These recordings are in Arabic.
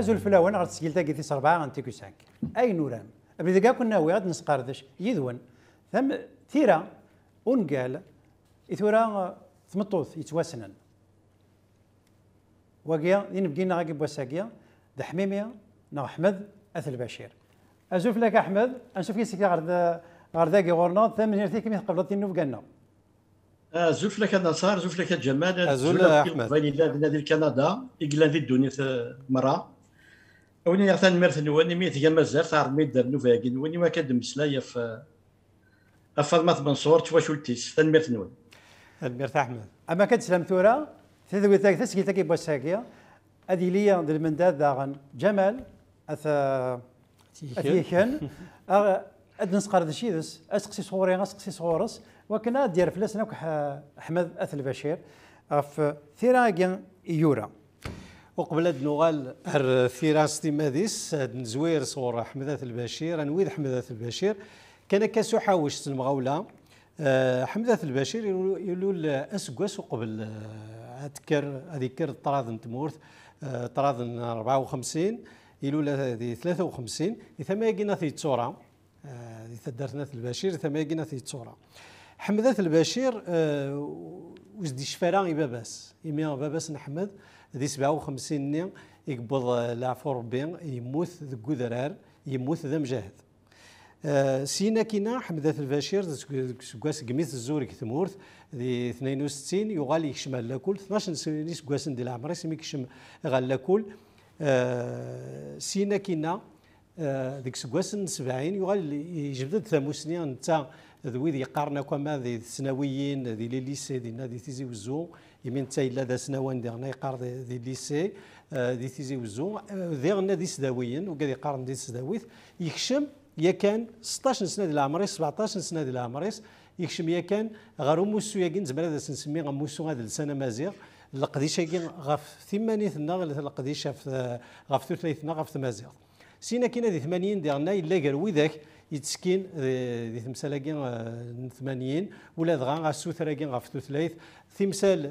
ازول فلاون غير تسجيلتا كيتيس 4 انتيكو 5 اي نورام ابدا كاع كنا وي غاد نسقردش يدون ثم تيرا ونقال إثورا ثمطوث يتواسنن وقيا ينبقينا غاكي بواساكيا د حميميا نا احمد اثل بشير ازوف لك احمد نشوف كيسكي غير ذاكي غورنا ثم نرتي كيما قبلتي نوف قالنا زوف لك النصار زوف لك الجمال ازول احمد نادي كندا يقلان في الدنيا مرة وني يعطيني مرثن واني ميت جما زار تاع ميدر نوفاكين واني ما كاد مسلايا في فاطمه منصور تواشولتيس تنمير نون الميرت احمد اما كتسلم ثورة تذوي تاك تسكي كي بواساكيا هذه ليا ديال المنداد داغن جمال اثيكن اد نسقرد شيدس اسقسي صوري اسقسي صورس وكنا دير فلاسنا احمد اثل بشير في ثيراكيا يورا وقبل هاد نوغال ثيراس تيماديس هاد نزوير صور حمدات البشير انويد حمدات البشير كان كاسو حاوش المغاوله حمدات البشير يقولوا اسكواس وقبل هذيكر طراذ تمورث طراذ 54 يقولوا هذه 53 ثم يجينا في تصوره درتنا البشير ثم يجينا في تصوره حمدات البشير وزدي شفارا باباس يميا باباس نحمد ذي 57 ني يقبض العفو ربي يموت ذو قدرار يموت ذا مجاهد سينا كينا حمدات البشير سكواس قميث الزوري كثمورث ذي 62 يغالي يكشم على كل 12 سنه سكواس ندير العمر يسمي يكشم على كل سينا كينا ذيك سكواس 70 يغالي يجبد ثاموسني نتا ذوي يقارنا كما ذي الثانويين ذي لي ليسي ديالنا ذي تيزي وزو يمين تا الا ذا سنوان ديالنا يقار ذي ليسي ذي تيزي وزو ذيغنا ذي سداويين وقال يقارن ذي سداويت يكشم يا كان 16 سنه ديال العمريس 17 سنه ديال العمريس يكشم يا كان غير موسو ياكين زعما هذا نسميه موسو هذا السنه مازيغ القديشه كين غف ثمانيتنا القديشه في غف ثلاثنا غف مازيغ سينا كاين هذه 80 ديالنا الا قال وذاك يتسكين ذي تمثال كين 80 ولا دغا غاسوثرا كين غف ثلاث تمثال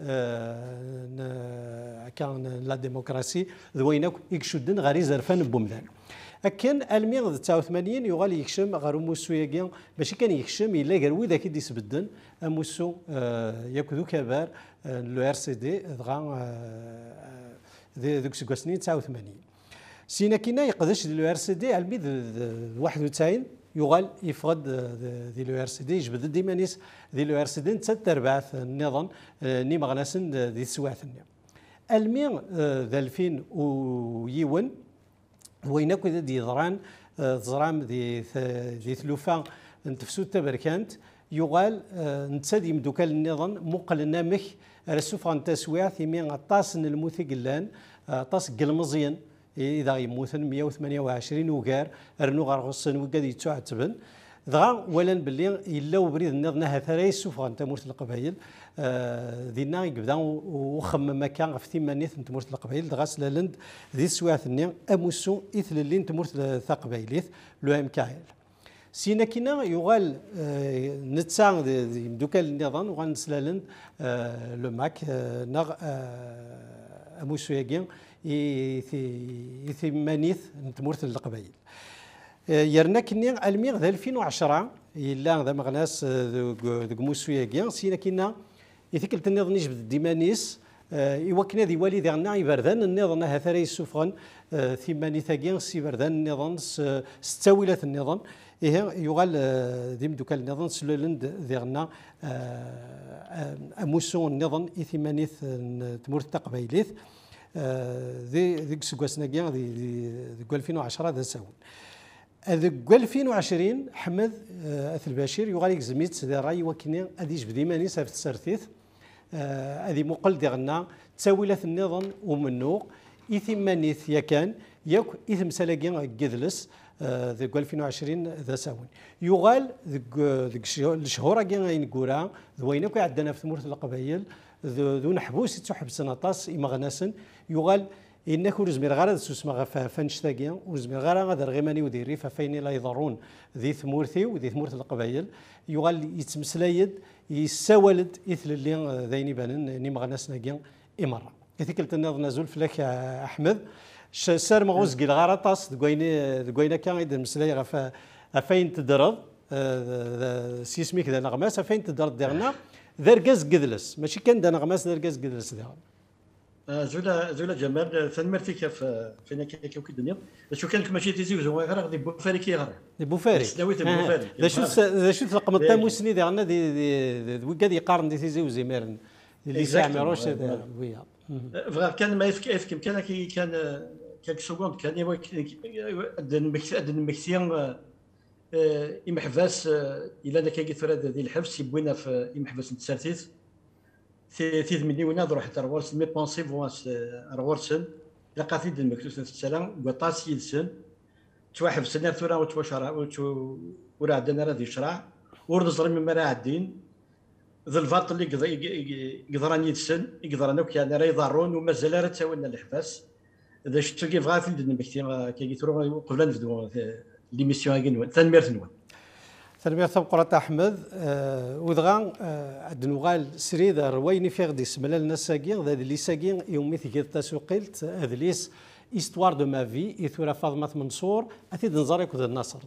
كان لا ديمقراسي ذويناك يكشدن غير زرفان بومدان أكن الميغ 89 يغال يكشم غير موسو ياكين ماشي كان يكشم الا قال وذاك يدي يسبدن موسو ياكدو كبار لو ار سي دي دغا ذوك سكواسنين 89 سينا كينا يقدش لو ار سي دي على 91 يغال يفقد ذي لو ار سي دي يجبد ديما نيس ذي لو ار سي دي نتا تربعث النظام ني مغناسن ذي سواثني الميغ ذا 2000 ويون وينك إذا دي ضران ضرام ذي ثلوفا نتفسو تبركانت يغال نتسادي مدوكال النظام مقلنا مخ رسوفا نتسويع ثمين طاسن الموثقلان طاس قلمزيا إذا يموثن 128 وقار رنو غارغسن وقاد يتعتبن دغا ولن باللي الا وبريد النظام هثري سوفا نتمورت القبايل دينا يبدا وخمم كان في ثمانية تمورت القبايل دغا سلالند ذي سواثني اموسو اثل اللي تمورت القبايليث لو ام كايل سينا كينا يغال نتسا دوكال النظام وغان سلالند لو ماك نغ اموسو ياكين ثمانية تمورت القبايل يرنا كني الميغ ذا 2010 الا ذا مغناس ذوك موسويا كيان سينا كينا يثكلت النظام يجبد ديمانيس يوكنا ذي والي ذا يبردان النظام هذا يسوفغن ثمانية ثاقيان سي بردان النظام ستاويلة النظام يغال ذي مدوكال النظام سلولند ذيغنا اموسون النظام ثمانية تمور التقبايليث ذيك سكواسنا كيان ذي 2010 ذا ساون ذوك 2020 حمد اثل بشير يغاليك زميت ذا راي وكني غادي يجبد يمانيس في السرثيث هذه مقل ديالنا تساويلة النظام ومنو إثمانيث يكان ياك إثم سلاقين قدلس ذوك 2020 ذا ساون يغال ذوك الشهور كاين نقولها ذوينك عندنا في ثمورة القبائل ذو نحبوس تحبس نطاس إمغناسن يغال إنك ورزمير غير تسمى فنشتاقيا ورزمير غير غادر غيماني وديري ففين لا يضرون ذي ثمورثي وذي ثمورث القبائل يغال يتمسلايد يساولد إثل اللي ذيني بانن ني مغناسنا كيا إمارة كثيك التناض نزول فلاك أحمد سار مغوز كي الغراطاس دوينا كان يد مسلاي افين تدرض سيسميك ذا نغماس افين تدرض ديالنا ذرقاز قدلس ماشي كان دا نغماس ذرقاز قدلس ديالنا زولا جمال ثنمرتي كيف فينا كيف الدنيا شو كانك ماشي تيزي وزو غير غادي بوفاري كي غير بوفاري سناويت بوفاري ذا شو تلقى التام وسني ديالنا دي وكاد يقارن دي تيزي وزميرن اللي سامروش ويا فغا كان ما يفك كان سكوند كان ادن مكسيان يمحفاس الا انا كاين فراد ديال الحبس يبوينا في يمحفاس نتسرتيت في مليون روح حتى رورس مي بونسي فواس رورسن لقاتي ديال المكتوس في السلام وطاس يدسن تواحد سنه ثورة وتوشرا ورا عندنا راه يشرع ورد من مرا عدين ذا الفاط اللي قدران يدسن يقدران كان راه يضرون ومازال راه تاولنا الحباس اذا شفتو كيف غافل ديال المكتين كي ترو قبل نبداو ليميسيون كاين تنمير نوان تنمير ثبقرة احمد ودغان عند نوغال سريد رويني في غدي سملا لنا ساكين ذا اللي ساكين يومي ثقيل تسوقيلت هذا ليس استوار دو ما في اثورا فاطمه منصور اثيد نزارك وذا الناصر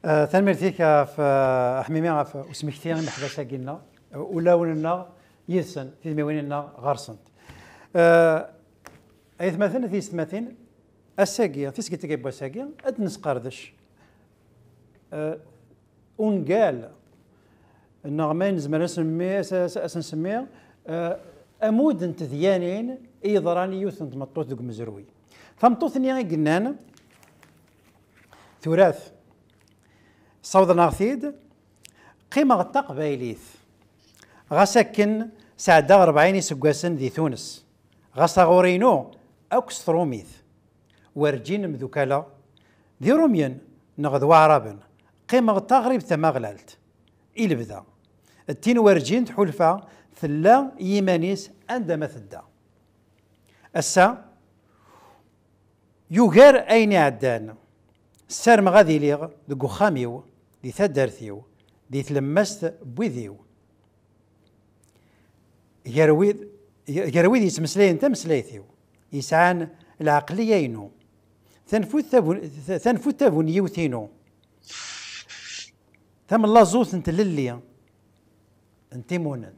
تنمير فيك في حميمي في اسمكتين محبا ساكينا ولا ولنا يسن في ميويننا غارسنت ايث مثلا في ستماتين الساقيه في سكيتي كيبوا ساقيه ادنس قردش ونقال النغمين زمان نسميه امود انت ذيانين ايضراني يوثن تمطوط دوك مزروي فمطوط ني قلنا ثلاث صوت ناغثيد قيمه غطا قبايليث غسكن سعدا 40 سكواسن ذي تونس غصغورينو اوكس تروميث ورجين مذوكالا ذي روميان نغذو عربا قيمة تغرب تماغلالت إلى بدا التين ورجين تحولفا ثلا يمانيس عندما ثدا السا يوغار أين عدان السار مغادي ليغ دقو خاميو دي ثدارثيو دي تلمست بوذيو يرويد يتمسلاي انت مسلايثيو يسعان العقلية ينو ثنفوت تابون يوثينو ثم الله زوث انت للي انت موننت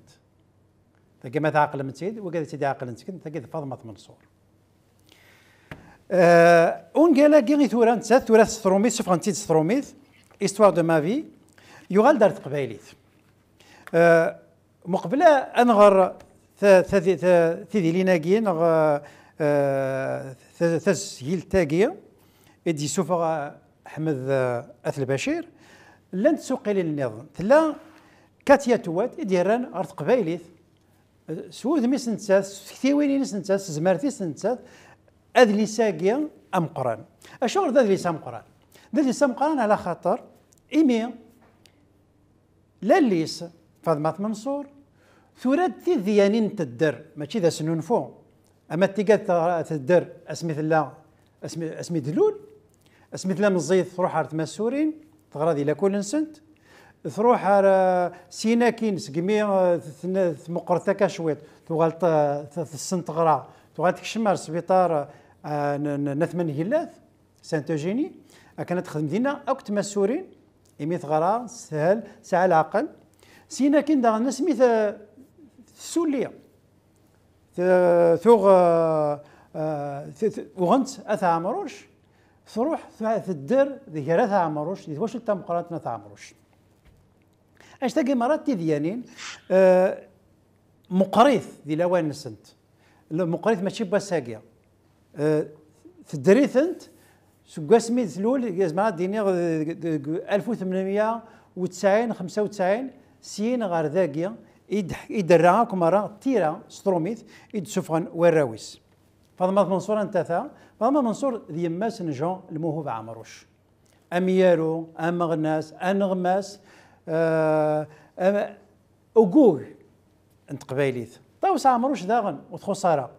كما تعقل من سيد وكذا سيدي عقل انت كنت كذا فاطمه منصور اون قال كي ثورا ثورة ستروميث شوف غنتي ستروميث استوار دو ما في يغال دارت قبايليت مقبله انغر ثذي ليناكين تسهيل تاقيه ادي سوفا احمد اثل بشير لن تسوقي للنظام تلا كاتيا توات ديران ارض قبايليت سود ميس نتساس كثيوين نتساس زمارتي نتساس اذلي ساقيا ام قران اشعر ذا ذلي سام قران ذلي سام قران على خاطر ايمي لا ليس فاطمه منصور ثورات ذيانين تدر ماشي ذا سنونفو اما تيقات تدر اسمي الله اسمي دلول اسمي الله من الزيت تروح على تمسورين تغراضي لا كل نسنت تروح على سيناكين سقمي مقرتك شويت تغال السنت غرا تغال تكشمر سبيطار نثمن هيلاث سانتوجيني كانت تخدم دينا او تمسورين ايميت غرا سهل ساعه العقل سيناكين دا نسميت السوليه ثوغ وغنت اثا عمروش تروح تدير ذي ثا عمروش واش انت مقارنه ثا عمروش اش تلقى مرات ديالين مقريث ذي لوان نسنت المقريث ماشي بساقيه تدريث انت سكاسمي ثلول زعما ديني 1890 95 سين غير ذاكيا يدراكم مرة تيرا ستروميث يدسفغن وراويس فاطمة منصور انتثا فاطمة منصور ذي ماس نجون الموهوب عمروش اميارو امغناس انغماس اوغوغ انت قبايليث طاوس عمروش داغن وتخسارة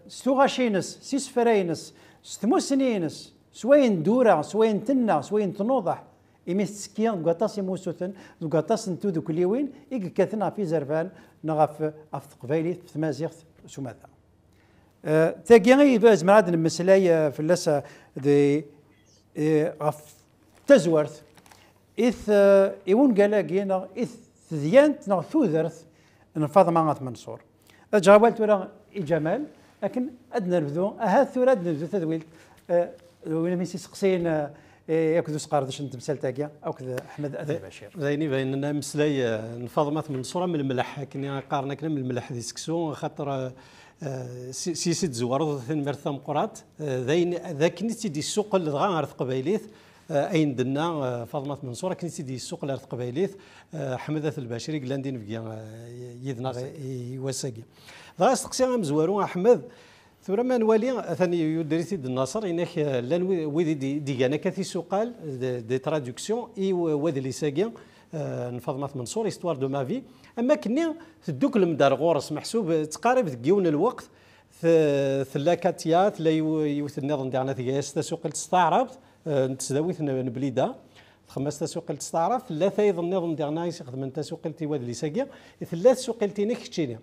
ستوغاشينس سيس فراينس ستموسنينس سوين دورا سوين تنا سوين تنوضح إميس سكيان قطاس موسوثن قطاس نتو ذوك اليوين كاتنا في زرفان نغاف أف قبايلي في تمازيغ سماثا تاقي غير زمراد المسلاي في اللاسة دي غف تزورت إث إيون قالاقينا إث ذيانت نغ ثوذرت فاطمة منصور جاوبت تورا جمال لكن أدنى نبذو ثورة أدنى نبذو تذويل وين ميسي سقسين ياكدو سقاردش نتمثال تاكيا او كذا احمد البشير زيني بين مسلاي فاطمه منصوره من الملح كني قارنا كنا من الملح دي سكسو خاطر سيسيت زوار ثن مرثم قرات ذين ذاك نيتي دي السوق اللي دغا غير قبايليث اين دنا فاطمه منصوره كنيتي دي السوق اللي قبايليث حمد البشيري قلاندين بقى يدنا يوساقي دغا استقسام مزوارو احمد ثم ما نوالي ثاني يدرسي النصر انك لان ويدي ديغانا كثي سوقال دي ترادكسيون اي وادي لي ساكيا فاطمه منصور استوار دو ما في اما كني تدوك المدار غورس محسوب تقارب ديون الوقت ثلاكاتيات لا يوث النظام ديالنا ثياستا سوق تستعرض نتسداويت نبليدا خمسة سوق تستعرض ثلاثه ايضا النظام ديالنا يخدم انت سوق وادي لي ساكيا ثلاث سوق تينك تشيني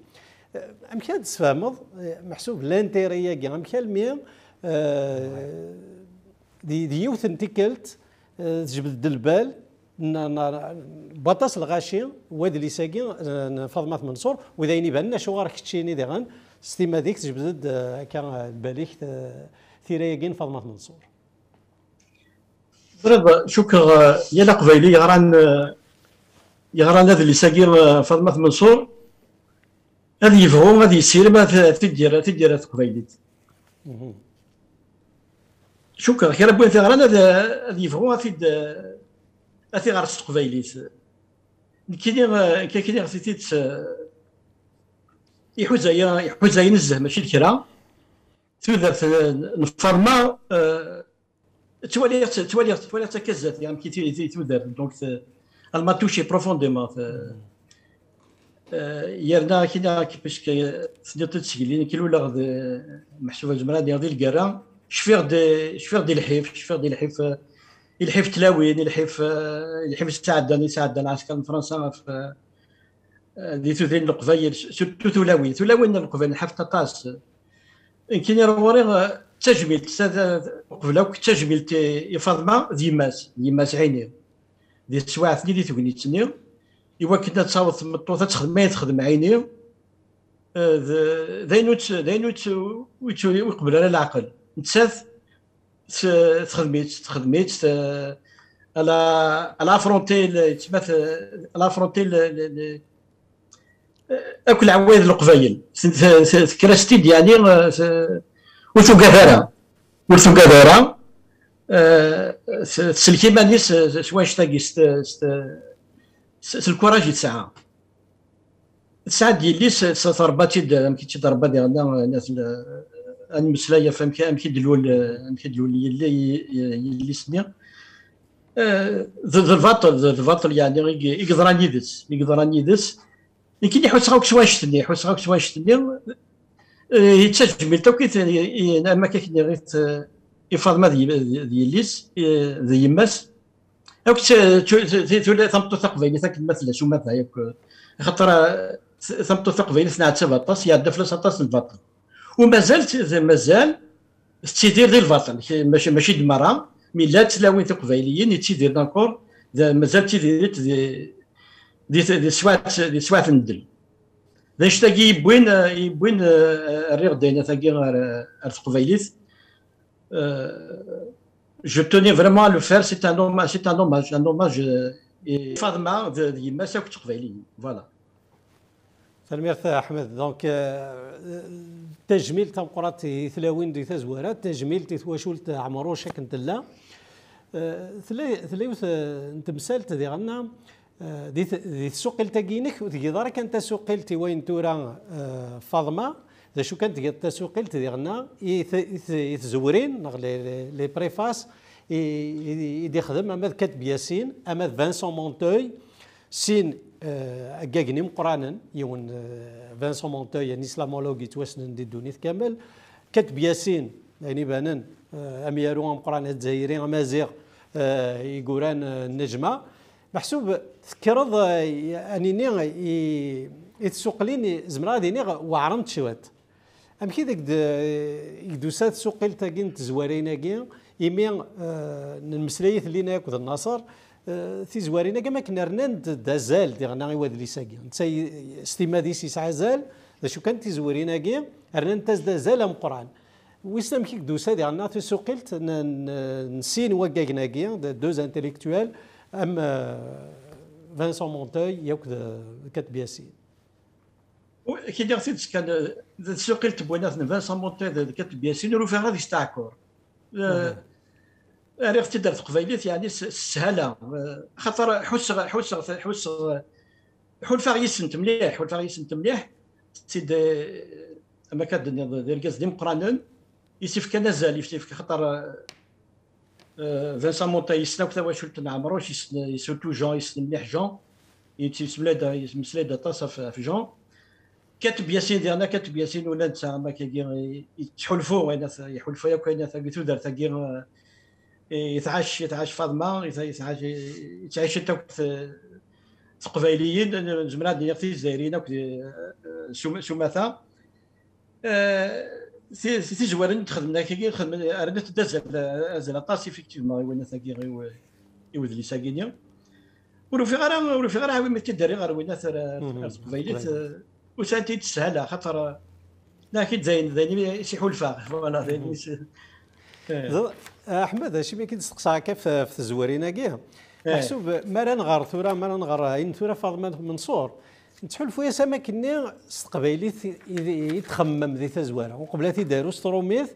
امكان تسفامض محسوب لانتيريا كاع امكان ميم دي يوث انتكلت تجبد الدلبال بطاس الغاشي واد لي ساكي فاطمه منصور واذا يبان شو راك تشيني ديغان ستيما ديك تجبد كان الباليخ ثيريا فاطمه منصور ضرب شكر يا قبيلي يغران هذا اللي ساكي فاطمه منصور هذه يفهموا هذه يصير ما تدير تقبيليت شكرا كي ربي في غران هذه يفهموا هذه غرس تقبيليت كاين غسيتيت يحوزاي نزه ماشي الكرا تودرت الفرما توالي تكزات يعني كي تودر دونك الما توشي بروفونديمون يرنا كينا كيفاش سنيت تسجلين كي ولا محسوبه زمرا ديال الكرا شفير دي الحيف تلاوين الحيف يساعدنا عسكر فرنسا في دي تودين القبايل سورتو تلاوين القبايل الحيف تطاس كاين رواري تجميل قبلاك تجميل فاطمه ديماس عيني دي السواعث اللي تبني تسني إوا كنا تصاوت مطوطة تخدم عيني داينوت ويقبل على العقل نتساث تخدميت على افرونتي تسمات على افرونتي اكل عوايد القبايل كراستيد يعني وثقافره سلكي مانيس شويه شتاقي الكوراج يتسعى ديالي ضربات كي ضربه ديالنا الناس المسلايه فهم كي دلول يلي سني الفاطل يعني يقدراني يدس يمكن يحوس غاك شويه شتني يتسجل توكيت ما كاين غير فاطمه دياليس ذي يماس اوك تولي ثمطو ثقبيلي ثاك المثل شو مثل هيك خاطر ثمطو ثقبيلي ثنا تبطاس يعدى فلوس طاس البطل ومازال تيدير ديال البطل ماشي دمرة ميلاد تلاوين ثقبيليين تيدير داكور مازال تيدير دي سوات الندل باش تاقي يبوين الريغ دينا تاقي الثقبيليت Je tenais vraiment à le faire, c'est un hommage. Fadma de Yimasa Kutqbaili, voilà. سلميرت احمد دونك تجميل تمقرات ثلاوين دي تزوارات تجميل تتواشولت عمروشك كنت لا ثلاث انت مسالت ديالنا دي السوق التاكينك وتقدر انت سوقلتي وين تورا فاطمه ذا شو كانت التسوقلت ديالنا يتزورين لي بريفاس يخدم اما كاتب ياسين اما فانسون مونتوي سين كاكني مقرانا يون فانسون مونتوي يعني اسلامولوجي توسنن دي دونيت كامل كاتب ياسين يعني بانن اميارو مقرانا الجزائري امازيغ يقولان النجمه محسوب تكرض يعني يتسوقلين زمرا ديني وعرمت شوات ام كي داك يدوسات سوقيل تاكين تزوارينا كي يمي المسلايات اللي ناكل النصر في زوارينا كما كنا رنان دازال ديغنا يواد لي ساكي انت استيما دي سي سازال شو كان تزوارينا كي رنان تازال ام قران ويسام كيك دوسا ديالنا في سوقيلت نسين وكاكنا كي دوز انتيليكتوال ام فانسون مونتوي ياك كاتب ياسين كي دير سيت كان سوقيلت بوينات فانسون مونتوي كاتب ياسين راه غادي يستعكر عرفت درت قبيليت يعني سهله خاطر حول فاغيسنت مليح سيد اما كان دير كاس ديم قرانن يسيف كان نزال يسيف خاطر فانسان مونتا يسنا كذا واش قلت نعمروش سورتو جون يسن مليح جون يتمسلاد طاس في جون كاتب ياسين ديالنا كاتب ياسين ولا انت ما كي يتحلفوا وين يحلفوا ياك وين ثاقيتو دار ثاقي يتعاش فاطمه يتعاش انت قبايليين زمرا ديال الجزائريين سماثه سي زوارن تخدمنا كي خدمنا راه داز طاس ايفيكتيفمون وين ثاقي يود لي ساكينيا ولو في غير عاوي ما كيداري غير وين قبايليت وسانتي تسهل خاطر لكن زين يسيحوا الفاق فوالا زين احمد هادشي ما كيتسقسا كيف في الزوارينا كاع محسوب ما نغار ثورة ما نغار عين ثورة فاطمة منصور نتحلفوا يا سما كني استقبايلي يتخمم ذي تزواره وقبلاتي داروا ستروميث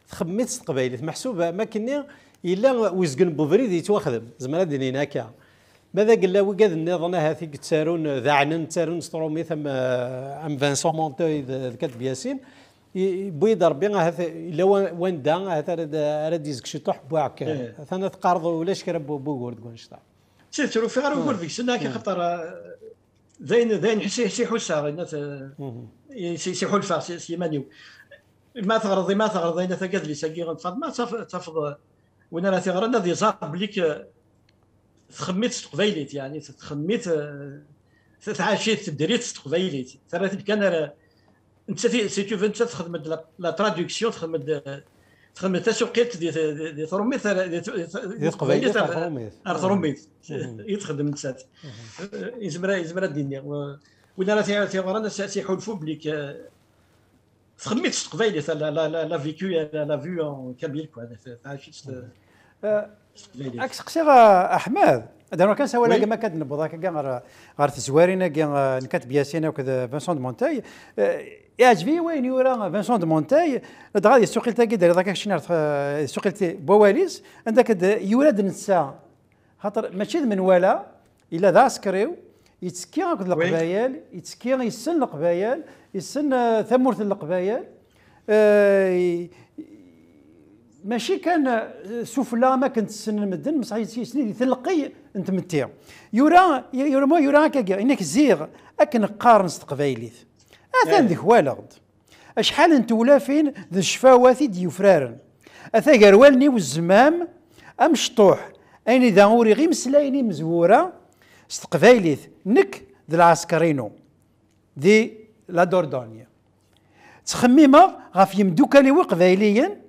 تخميت استقبايلي محسوب ما كني الا ويزقن بوفريد يتواخدم زعما دينينا كاع ماذا قال له وكاد النظام هذيك تسارون ذاعنن تسارون ستروميث ام فانسون مونتوي كاتب ياسين بويد ربي هذا الا وين دا هذا ديزك شي طح بواك ثنا تقارضوا ولاش كرب بوغورد كونشتا سيرتو في غير بوغورد سنا كي خاطر زين شي حوسه الناس شي حلفه سي مانيو ما تغرضي انا ثقاد لي ساكي فاطمه تفض وانا راه تغرى نادي صاب ليك تخميت قبيليت يعني تخميت تعاشيت دريت قبيليت ترى كان انت سي تو انت تخدم لا تراديكسيون تخدم تسوقيت دي ثروميت دي قبيليت ثروميت يتخدم انت يزمرا الدنيا وانا راه تيغرا سيحلفوا بليك تخميت قبيليت لا فيكو لا فيو كابيل كوا عاشيت اكسقسي احمد هذا كان سوا لا ما كنبو ذاك كاع غير تزوارينا كاع نكتب ياسين وكذا فانسون دو مونتاي يعجبني وين يورا فانسون دو مونتاي غادي السوقيل تاكي داير ذاك الشيء السوقيل بواليس عندك يولد النساء خاطر ماشي من ولا الا ذا عسكريو يتسكي هكذا القبايل يتسكي يسن القبايل يسن ثمورة القبايل ماشي كان سفلى ما كنت السن المدن بصح يسند يتلقي انت متيا يورا هكا انك زيغ اكن قارن قبايليت اثان ذيك والغد اشحال انت ولا فين ذي الشفاوات ديوفرارن اثا قروالني والزمام ام شطوح اين اذا اوري غير مسلايني مزوره استقبايليت نك ذي العسكرينو ذي لا دوردونيا تخميمه غاف يمدوكالي وقبايليا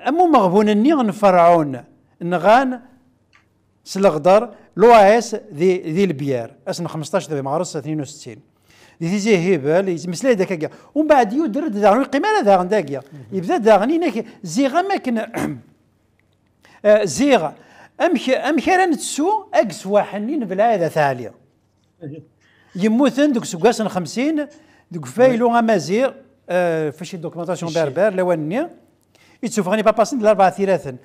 أمو مغبونني غنفرعون نغان سلغدر لوايس ذي البيار اسن 15 ذي معرس 62 ذي زي هبال يتمسلا داك كاع ومن بعد يدر داغني قيمه داغن داكيا يبدا داغني نك زيغا ما كان زيغ امشي راه نتسو اكس واحنين بلا هذا ثاليه يموتن دوك سكاس 50 دوك فايلو امازيغ فاش دوكيومونطاسيون بربر لواني يتسوفغني با باسين الاربعه ثلاثا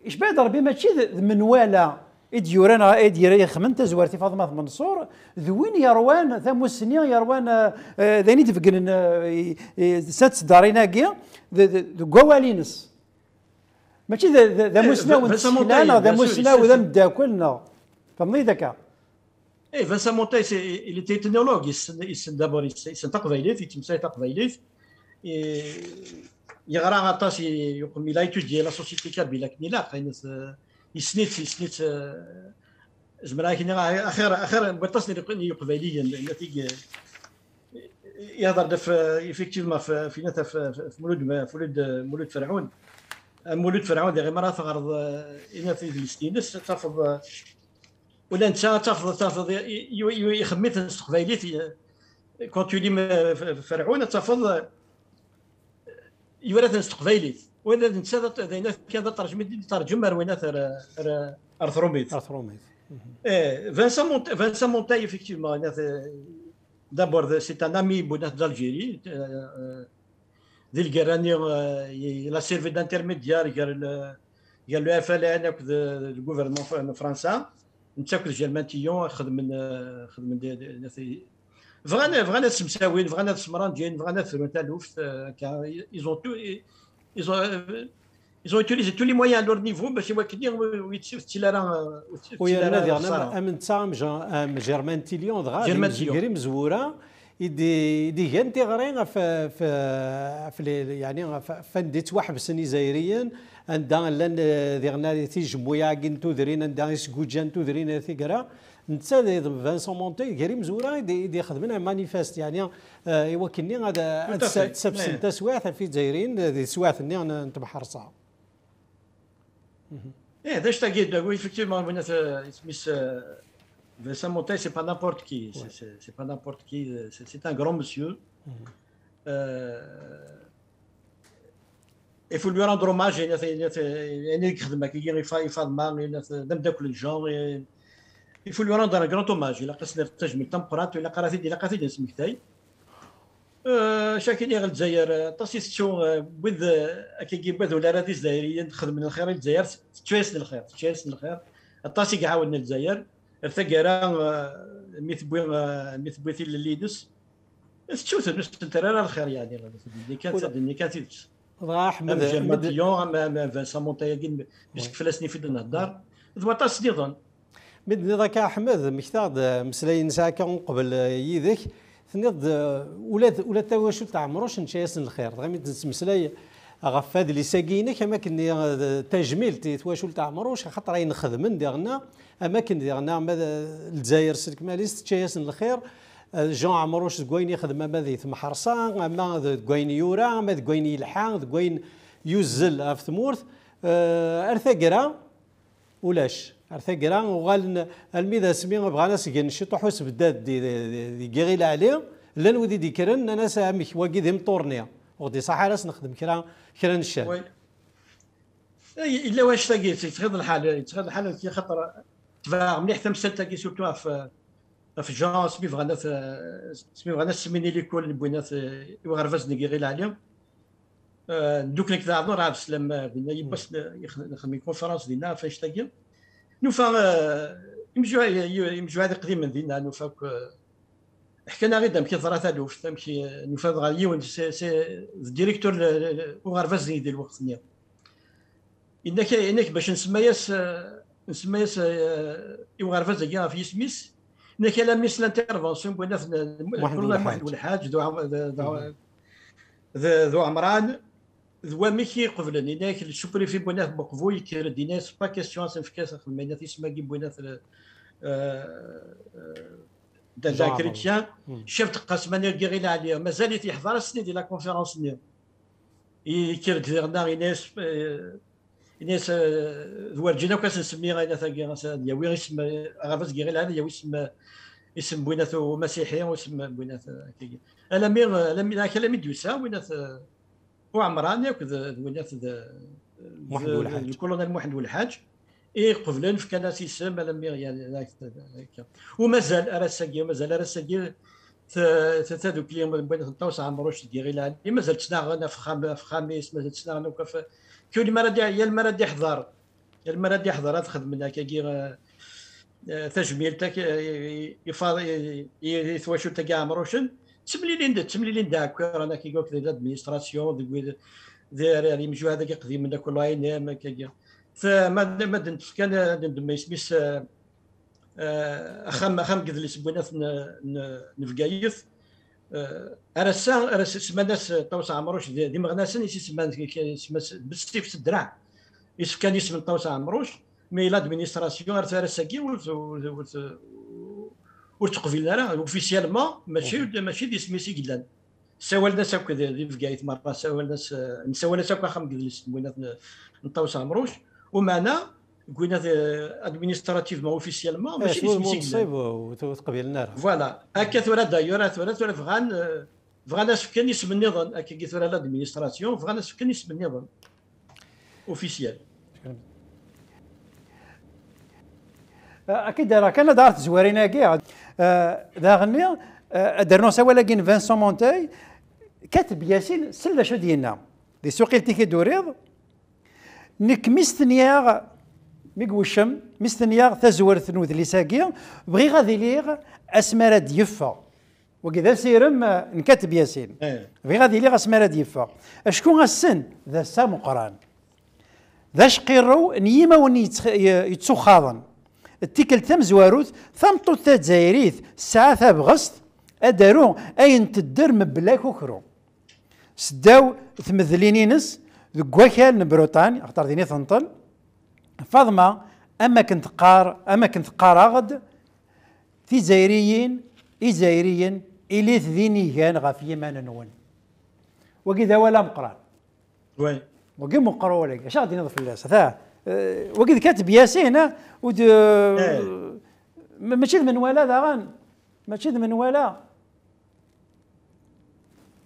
اش بعد ربي ماشي من ولا اديورانا ادير يخمن تزوارتي فاطمه منصور ذوين يروان ثم السنين يروان ذاني تفقن سات دارينا كيا قوالينس ماشي ذا مسنا وذا ذا مسنا وذا مداكلنا فهمني ذاك اي فانسان مونتاي il était ethnologue يسن دابور يسن تقبايليت يتمساي تقبايليت يغرى غطاس يقوم لا يتودي لا سوسيتي كابيلا كنيلا يسنيت زعما كاين اخر بغيتاس يقبايليا النتيجه يهضر في ايفيكتيفمون في مولود فرعون. مولود فرعون ديال مرات تغرض إن في فلسطينس تفض ولا انت تفض يخمي في استقباليت كون تولي فرعون تفض يورث استقباليت ولا انت هذا كذا ترجم روينات ارثروميت. Vincent Montaille, effectivement, d'abord, c'est un ami d'Algérie. Il a servi d'intermédiaire, il y a le FLN, le gouvernement français. نتاكل جيرمانتيون خدم فغانا سمساوين فغانا سمران جايين فغانا ثروتالوف ils ont utilisé tous les moyens à leur niveau باش يمكنوا ويتسيلارا ويا من تام جيرمانتيليون دغا جيري مزوره يدي جنتي غرين في يعني فنديت واحد سني زايريا عندها لان ديرنا تيجمويا كنتو درينا عندها سكوجانتو درينا ثيكرا نتا فانسون مونتي غير مزوره يدي خدمنا مانيفيست يعني يوكلني هذا سبسنت سواث في زايرين دي سواث ني نتبحر صعب هذا اش تاكيد oui effectivement Vincent Montaille c'est pas n'importe qui c'est pas n'importe qui c'est un grand monsieur il faut lui rendre hommage يعني يخدم كي يفاض ما دم داك الجون il faut lui rendre un grand hommage il a قصنا التجميل تمبرات ولا قراتي اسمكتاي شاكين يغل الجزائر تاسيستيون بذ كي بذ ولا رادي الجزائريين نخدم من الخير الجزائر تشيس للخير الطاسي كعاودنا الجزائر ارتقرا مثبوثي لليدس تشوف نستنترا الخير يعني اللي كانت احمد جيرمانتيون فانسون مونتاي باش فلسني في النهار ذو طاس ديضون مدني ذاك احمد مكتاد مسلاين ساكا قبل يدك ثنيض ولا تواش تاع مروش نشايس الخير غير تمسلاي غف هذا اللي ساقينك اماكن تجميل تواش تاع مروش خاطر راهي نخدم ديالنا اماكن ديالنا الجزائر سلك ماليس تشايس الخير جون عمروش كوين يخدم اما ذي ثم حرصان اما كوين يورا اما كوين يلحان كوين يوزل في ثمورث ارثقرا ولاش ارثقرا وغال الميدا سمي بغانا سكن شي طحوس بدات دي كيغيل عليه لان ودي ديكرن انا سامك واكي ديم طورنيا ودي صح راس نخدم كرا الشام الا واش تاقي تخذ الحال كي خاطر تفاهم مليح تمثل كي سورتو في جون سمي فغانا سميني لي كل بوينات يغرفز نكيغيل عليهم دوك نك نعرفوا راه بسلام بنا يبس نخدم كونفرنس ديالنا فاش تاقي نوفا يمجوا هذا قديم من دينا نوفا حكينا غير دام كي ثرات الوف تمشي نوفا غاليون سي الديريكتور وغرفز ديال الوقت نيا انك باش نسمياس يغرفز كاع في سميس انك لا ميس لانترفونسيون بونا واحد والحاج ذو عمران ذو ميكي قبلني ناك الشبري في بنات مقفوي كير ديناس با كيسيون سنفكاس خدمنا تيسما كي بنات دا كريتيان شفت قسمنا غير عليه مازال يحضر السنه ديال لا كونفيرونس نيا يكير ديرنا ناس ذو رجينا كاس نسميها انا ثاقي يا وي اسم غافز غير هذا يا اسم بنات مسيحيين واسم بنات كي انا كلامي دوسا بنات وعمران ياكل بنات محمد والحاج الكولونيل محمد والحاج قبلن في كناس يسمى لمير يعني ومازال ارساكي تذوك اليوم بين طوس عمروش ديال مازال تسناغنا في خميس مازال تسناغنا في كل مرة يا المرة دي حضر تخدمنا كي تجميل تاك يفاض يثواشو تاع عمروشن تمليلين داك رانا كي قلت لادمينستراسيون دير يمجوا هذاك قديم من كل عين كي فما كان ندم يسميس اخم قد اللي سبونا نفقايف ارسا سماناس طوس عمروش دي مغناسن يسمان بالسيف الدرع كان يسمن طوس عمروش مي لادمينستراسيون ارساكي وتقبلنا راه اوفيسيالمون ماشي دي سميسي قلان سوال ناس هكا دي فكايت مره سوال ناس نسوال ناس هكا خام جلس بغينا نطوس عمروش ومعنا قلنا ادمينستراتيفمون اوفيسيالمون ماشي دي سميسي قلان وتقبلنا راه فوالا هكا ثورة دايور ثورة فغان ناس كان اسم النظام هكا كي ثورة لادمينستراسيون فغان ناس كان اسم النظام اوفيسيال اكيد راه كان دارت زوارينا كاع داغني درنا سوا لاكين فانسون مونتاي كاتب ياسين سلا شو ديالنا دي سوقيلتي كي دوريض نك مستنياغ ميقوشم مستنياغ تزور ثنوذ لي ساقي بغي غادي ليغ اسمارة ديفا وكذا سيرم نكاتب ياسين بغي غادي ليغ اسمارة ديفا اشكون السن ذا سام قران ذا شقيرو نيما وني يتسخاضن التيكل تم زواروث ثمطو تزايريث الساعة بغسط أدارو أين تدر مبلاك وكرو سداو ثمثلينينس ذو وكال نبروتاني اختار ديني ثنطل فاضمة أما كنت قارغد في زايريين إزايريين إليث ذيني كان غافية ما ننون وكذا ولا مقران وي وكي مقرا ولا اش غادي نضيف الناس ثا وكذا كاتب ياسين ود ماشي من ولا داغان ماشي من ولا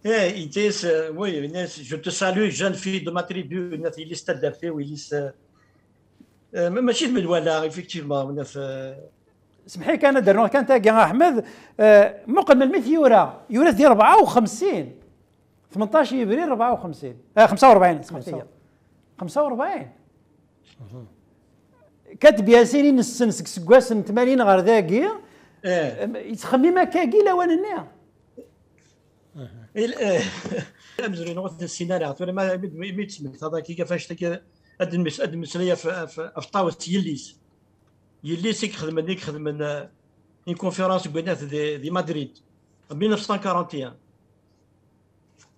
إنتيس وي الناس جو تو سالو جون في دو ما تريبيو الناس اللي استدرتي ويليس ماشي من ولا ايفيكتيفمون الناس سمحي كان درنا كان تاقي احمد مقل من المث يورا ديال 54 18 ابريل 54 45 سمحتي 45 كاتب ياسين السنسك سكواس 80 غير ذاكي يتخمم كاكي لا وانا امزري نوث السيناريو ترى ما ميتسمك هذا كي كيفاش تك المسؤوليه في طاوس يليس يخدم من اون كونفيرونس بينات دي مدريد 1941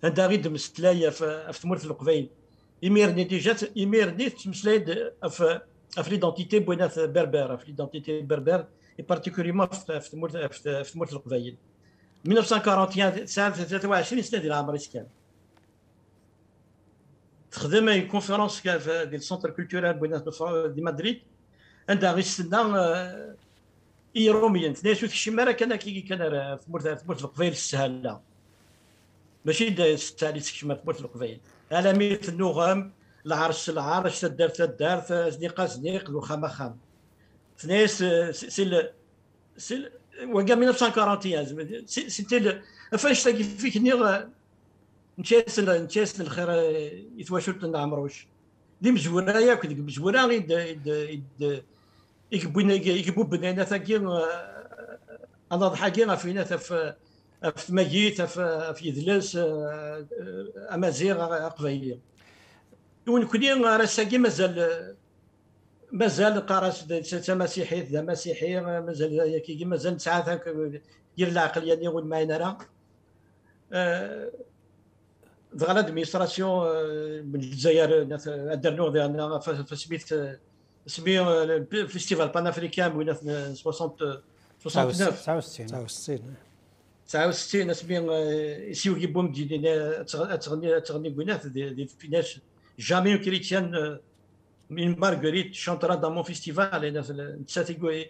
عندها غير مسلايه في ثمورة القبائل يميرني تمسلايه في ليدونتيتي بينات بربر في ليدونتيتي بربر اي بارتيكوليرمون في ثمورة القبائل 1941 سنه 23 سنه ديال العمر كان تخدم اي كونفيرونس ديال السونتر كولتورال بينات دي مدريد عندها غير سنه يوميا تناشو شي مره كان في ثمورة القبائل السهله ماشي السالي شي ثمورة القبائل على ميت النغم العرش تدار زنيق الوخامه خام ثنايس سي وكا 1941 سيتي فاش تلاقي فيك نتشاس الخير يتواشلت نعمروش دي مزوره ياك ديك مزوره يكبو بنينا ثاكي انا ضحكينا فينا في مجيت في يدلس امازيغ قبايليه ونكوني راه ساكي مازال قارس مسيحي ذا مسيحي مازال كي مازال ساعات هكا ديال العقل يعني والماينه راه دغ لادمينستراسيون من الجزائر درنو ديالنا في سميت فيستيفال بان افريكان وين 69 اسمي سيو كيبوم دينا تغني بنات دي فيناش جامي كريتيان من مارغريت شانترا dans mon festival نسات يقول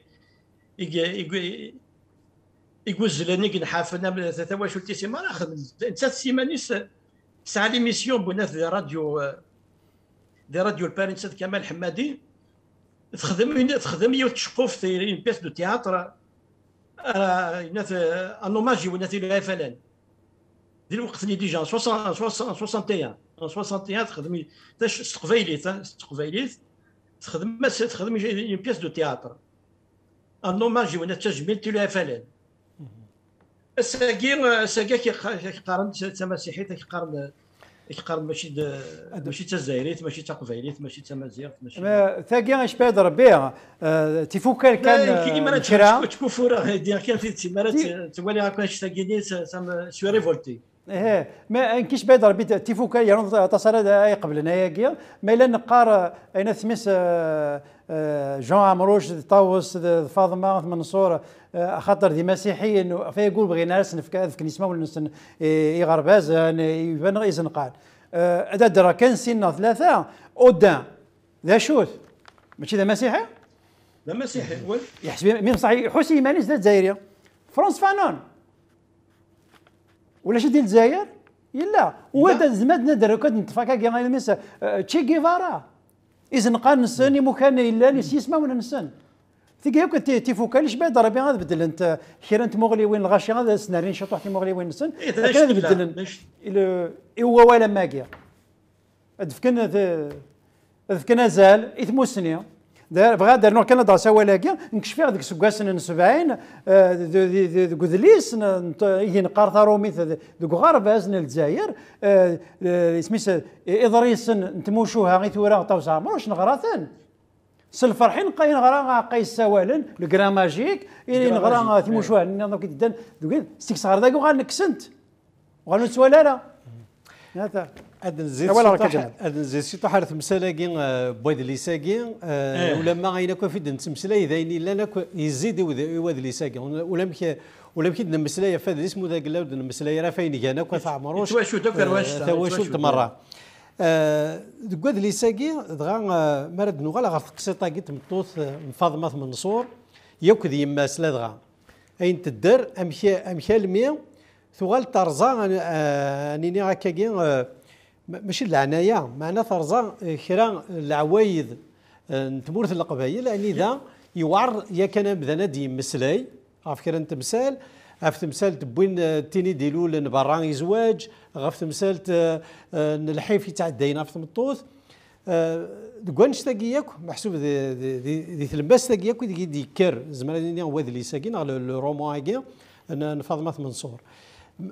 كي نحافلنا ثلاثة واش قلتي سي ما ناخذ نسات سيمانيس ساعة ليميسيون بنات دي راديو البارين سيد كمال حمادي تخدم وتشقو في اون بيس دو تياتر ان اوماج ونات لها فلان ديال الوقت اللي ديجا 61 تخدم تقبايليت تخدم اون بيس دو تياتر ان اوماج ونات تجميل لها فلان الساكي كيقارن تماسيحي كيقارن ماشي تزايريت ماشي تقبايليت ماشي تمازيغ ماشي ثاقي اش بعد ربي تيفوكر كان كيما تشوفوا راه ديال كان في تمارات تولي هكا شتاكيني سو ريفولتي ايه ما انكيش بعد ربي تيفوكا يعني تصل اي قبلنا ياكيا ما الا نقار اين سميس جون عمروش طاوس فاطمه منصور خاطر دي مسيحيين فيقول بغينا نسنف نسمع ولا يغرباز يبان غير قال هذا درا كان سنه ثلاثه اودان ذا شوث ماشي ذا مسيحي لا مسيحي يحسب مين صحيح حسين مانيس ذا الجزائريه فرانس فانون ولا شي ديال الجزائر يلا وهذا زماد ندر كنت نتفاكا كاع المس تشي جيفارا اذا نقال نسني مكان الا يسمع ولا نسن تيجي كنت تيفوكاليش بعد ربي غادي بدل انت خير انت مغلي وين الغاشي غادي سنارين شطوح مغلي وين نسن كان بدل هو ولا ماكيا ذفكنا زال اثموسنيا بغا دار نوع كان داسا ولاكي نكشف هذيك سكاسن 70 كودليس نقار ثارومي ذوك غرباز الجزائر سميس ادريس نتموشوها غي ثورا طاوس عمروش نغراثن سلفرحين نغرا قيس سوالن الكرا ماجيك نغرا تموشوها نظام كي تدان دوك ستيكس غير داك غنكسنت وغنسوالا لا هذا هذا نزيد شي طحر تمسالاكين بواد ليساكين ولا ما غينا كون في نتمسلا دايني لنا يزيد واد ليساكين ولا مكي نمسلا فهاد اسمه ذاك لا نمسلا راه فين كان كون عمروش شو داك واش مره واد ليساكين دغا مرد نوغال غير قصيطه كي تمطوث فاطمه منصور ياك يما سلا دغا اين تدر امشي المية ثغال ترزا انني هكاكين ماشي العنايه معنا ترزا كرا العوايد نتمورث القبايل لاني ذا يوعر يا كان بدنا دي مسلاي عرف كرا تمثال عرف تمثال تبوين تيني ديلول نبران يزواج عرف تمثال الحيف تاع الدينا في تمطوث دكوانش تاكياك محسوب ذي تلباس تاكياك دي كر زمان واد لي ساكين على الرومون هكا فاطمه منصور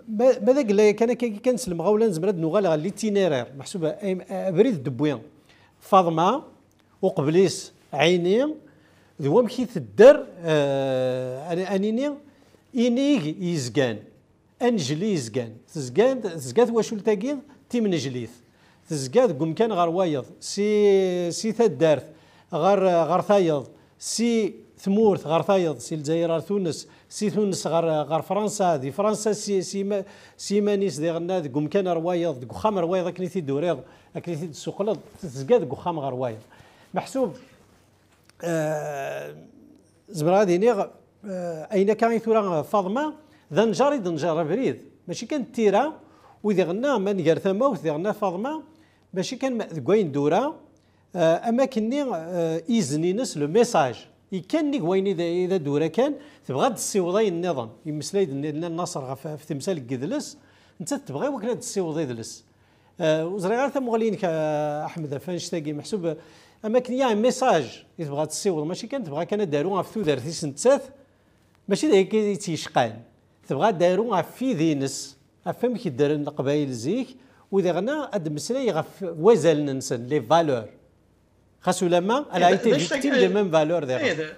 ماذا قال لي كان سلم غولا زمرد نوغال على ليتينيرير محسوبه بريد دبويان فاطمه وقبليس عيني ذو مكي تدر انيني انيغ يزكان انجلي يزكان تزكات واش تاكي تيم نجليث تزكات قم كان غير وايض سي تدارت غير ثايض سي ثمورث غير ثايض سي الجزائر تونس سي تونس غير فرنسا دي فرنسا سي مانيس دي غناد قم كان روايض خام روايض كني تدوريض كني تسوقلض تزكات قخام غير وايض محسوب زبرا ديني اين كان ثورا فاطمه ذا نجاري دنجار بريد ماشي كان تيرا وذي غنا ما نقار ثما وذي غنا فاطمه ماشي كان كوين دورا اما كني ايزني نس لو ميساج يكني وين اذا دورا كان تبغى تسيوضي النظام يمسلايد النصر في تمثال قدلس انت تبغي وكنا تسيوضي دلس وزري غير مغلينك احمد فانش تاقي محسوب اما كان يا ميساج تبغى تسيوض ماشي كان تبغى كان داروها في ثوث سنتات ماشي ذاك تيشقان تبغى داروها في ذينس افهم كي دار القبائل زيك واذا غنا اد مسلاي غف وزال ننسن لي فالور خاصو لما انا ايتي فيكتيم دي ميم فالور ديال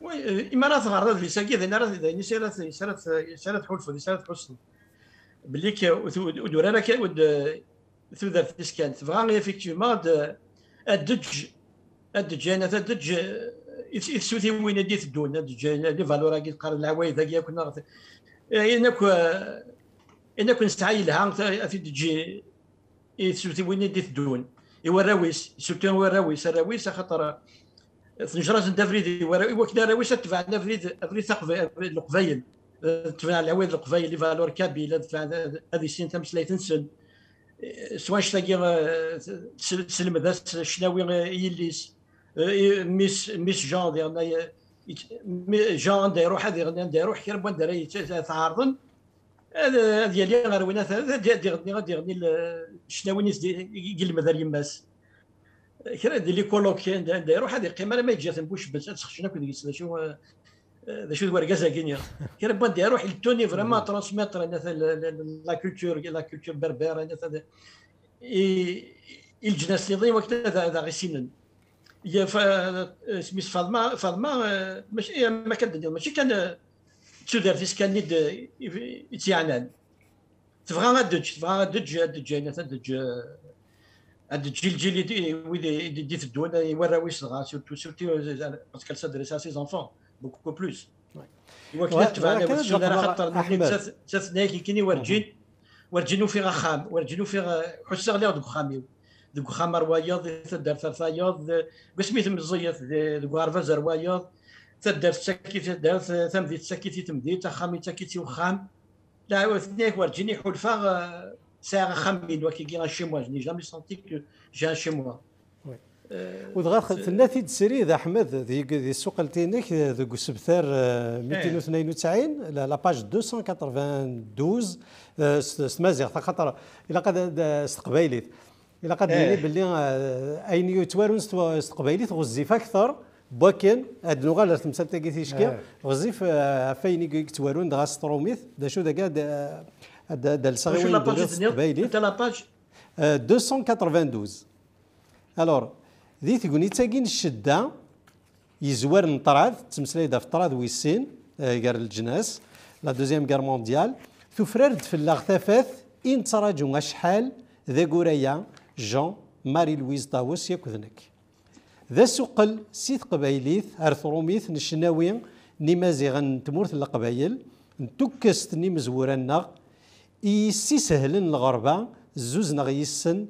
وي امارات غرض لي ساكي ذا نرى سالت حلف سالت حسن بليك ودورانا كان ود ثوث تسكان تبغى افيكتيفمون الدج انا الدج يسوتي وين ديت الدون الدج لي فالور كي تقرا العوايد كي كنا انك نستعيلها في الدج يسوتي وين ديت الدون يوراويس سوتي وراويس الراويس خاطر تنجرات دافريد وكنا راويس تبع دافريد القبايل تبع العوايد القبايل لي فالور كابيل هذه سين تمسلاي تنسن سواء تلاقي سلم ذا الشناوي يليس ميس جان ديالنا جان دايروح هذه دايروح كي ربما داري تعارضن هذا ديالي غير وين غادي الشناوي نيس يقل مدار يماس كرا ديال لي كولوكيان دايروح هذه القيمه ما يجي تنبوش بس تخشنا كون يسلا شو ذا شو ورقازا كينيا كي ربما دايروح التوني فريمون ترانسميتر لا كولتور بربر مثلا الجناس اللي ضي وقت هذا غير سنن هي سميت فاطمه ماشي ما كان ماشي كان تسودر فيس كان نيد يتيعنان تبغى غادج يعني تدج عند الجيل اللي تدون يوراو صغار سورتو باسكو سادريس سي زونفون بوكو بلوس وكذا تبعنا خاطر تسناك كيني ورجينو في غخام ورجينو في حسا غير دوك خامي دوك خام روايض تدار ثرثايض بسميت مزيت دوك عرفاز روايض تدار تسكي تدار تمدي تسكي تمدي تخامي تسكي وخام لا ثنيك ورجيني حلفا ساعه خامين وكي chez moi je n'ai jamais senti que j'ai un chez moi ودغا ثلاثي تسريد احمد ذي السوق التينيك ذوك السبثار 292 لا باج 292 سمازيغ خاطر الا قد استقبايليت الا قد لي باللي اين يتوارون استقبايليت غزيف اكثر بوكن هاد اللغه اللي تمثل تاكي تيشكي غزيف فين يتوارون دغا ستروميث دا شو دا كاع دا الصغيوين استقبايليت لا باج 292 الور ذي تقولي تاكين الشده يزوار الطراذ تمسلاي دا في الطراذ ويسين كار الجناس لا دوزيام كار مونديال ثفررد في الاغتافات ان تراجو شحال ذا قوريا جون ماري لويز طاووس ياكذنك ذا سوقل سيث قبايليث ارثروميث نشناوي نمازيغن تمورث القبايل نتوكست نمزورنا يسي سهلن الغربه زوز نغيسن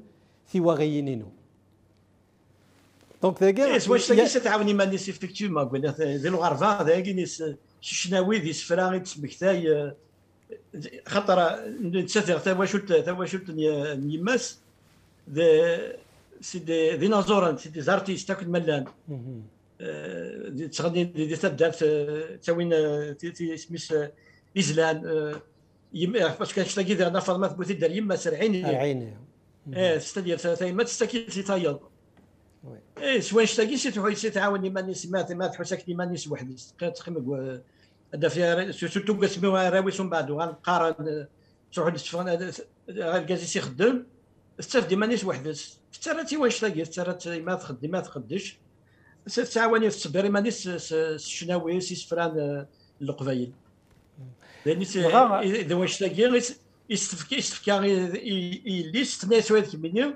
ثيواغيينينو دونك ذاك واش تاكي تعاوني مانيس ايفيكتيفمون قلنا ذي الغرفه ذاك نيس شناوي ذي سفراغي تسمكتاي خاطر نتسافر تا واش نيماس سي دي ديناصور سي دي زارتيست تاكل ملان تغني دي تبدات تاوين سميس ازلان فاش كنشتاكي ديالنا فاطمه بوثي دار يما سرعيني ستادير ثايما تستاكي تايض سواء شتاكي سي تعاوني ماني سمعت ما تحسك ماني وحدي تقيم هذا فيها سورتو قسموها راويس من بعد غنقارن تروح للسفران غالكازي يخدم استفدي مانيش وحدس تراتي واش تاكي ترات ما تخدم ما تخدش تعاوني في الصبري مانيش الشناوي سي سفران القبايل لان اذا واش تاكي يستفكا اللي ستناس واحد كمينيو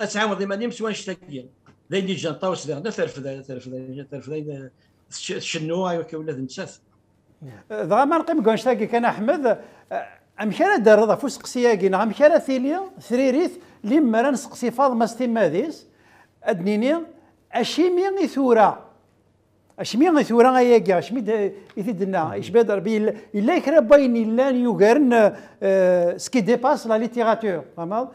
اتعاون ديما نيمس واش تاكي لين جان طاوس ديالنا ترفد شنو كولاد نسات دغا ما نقيم كونشتاكي كان احمد امشارا دار فوسق سياكي نغا امشارا ثيليا ثريريث لما راه نسقسي فاطمه ستيماديس ادنيني اشيمي غيثورا اشمي غيثورا غياكي اشمي يثدنا اش بادر بي الا يكرا باين الا يوغرن سكي ديباس لا ليتيراتور فهمت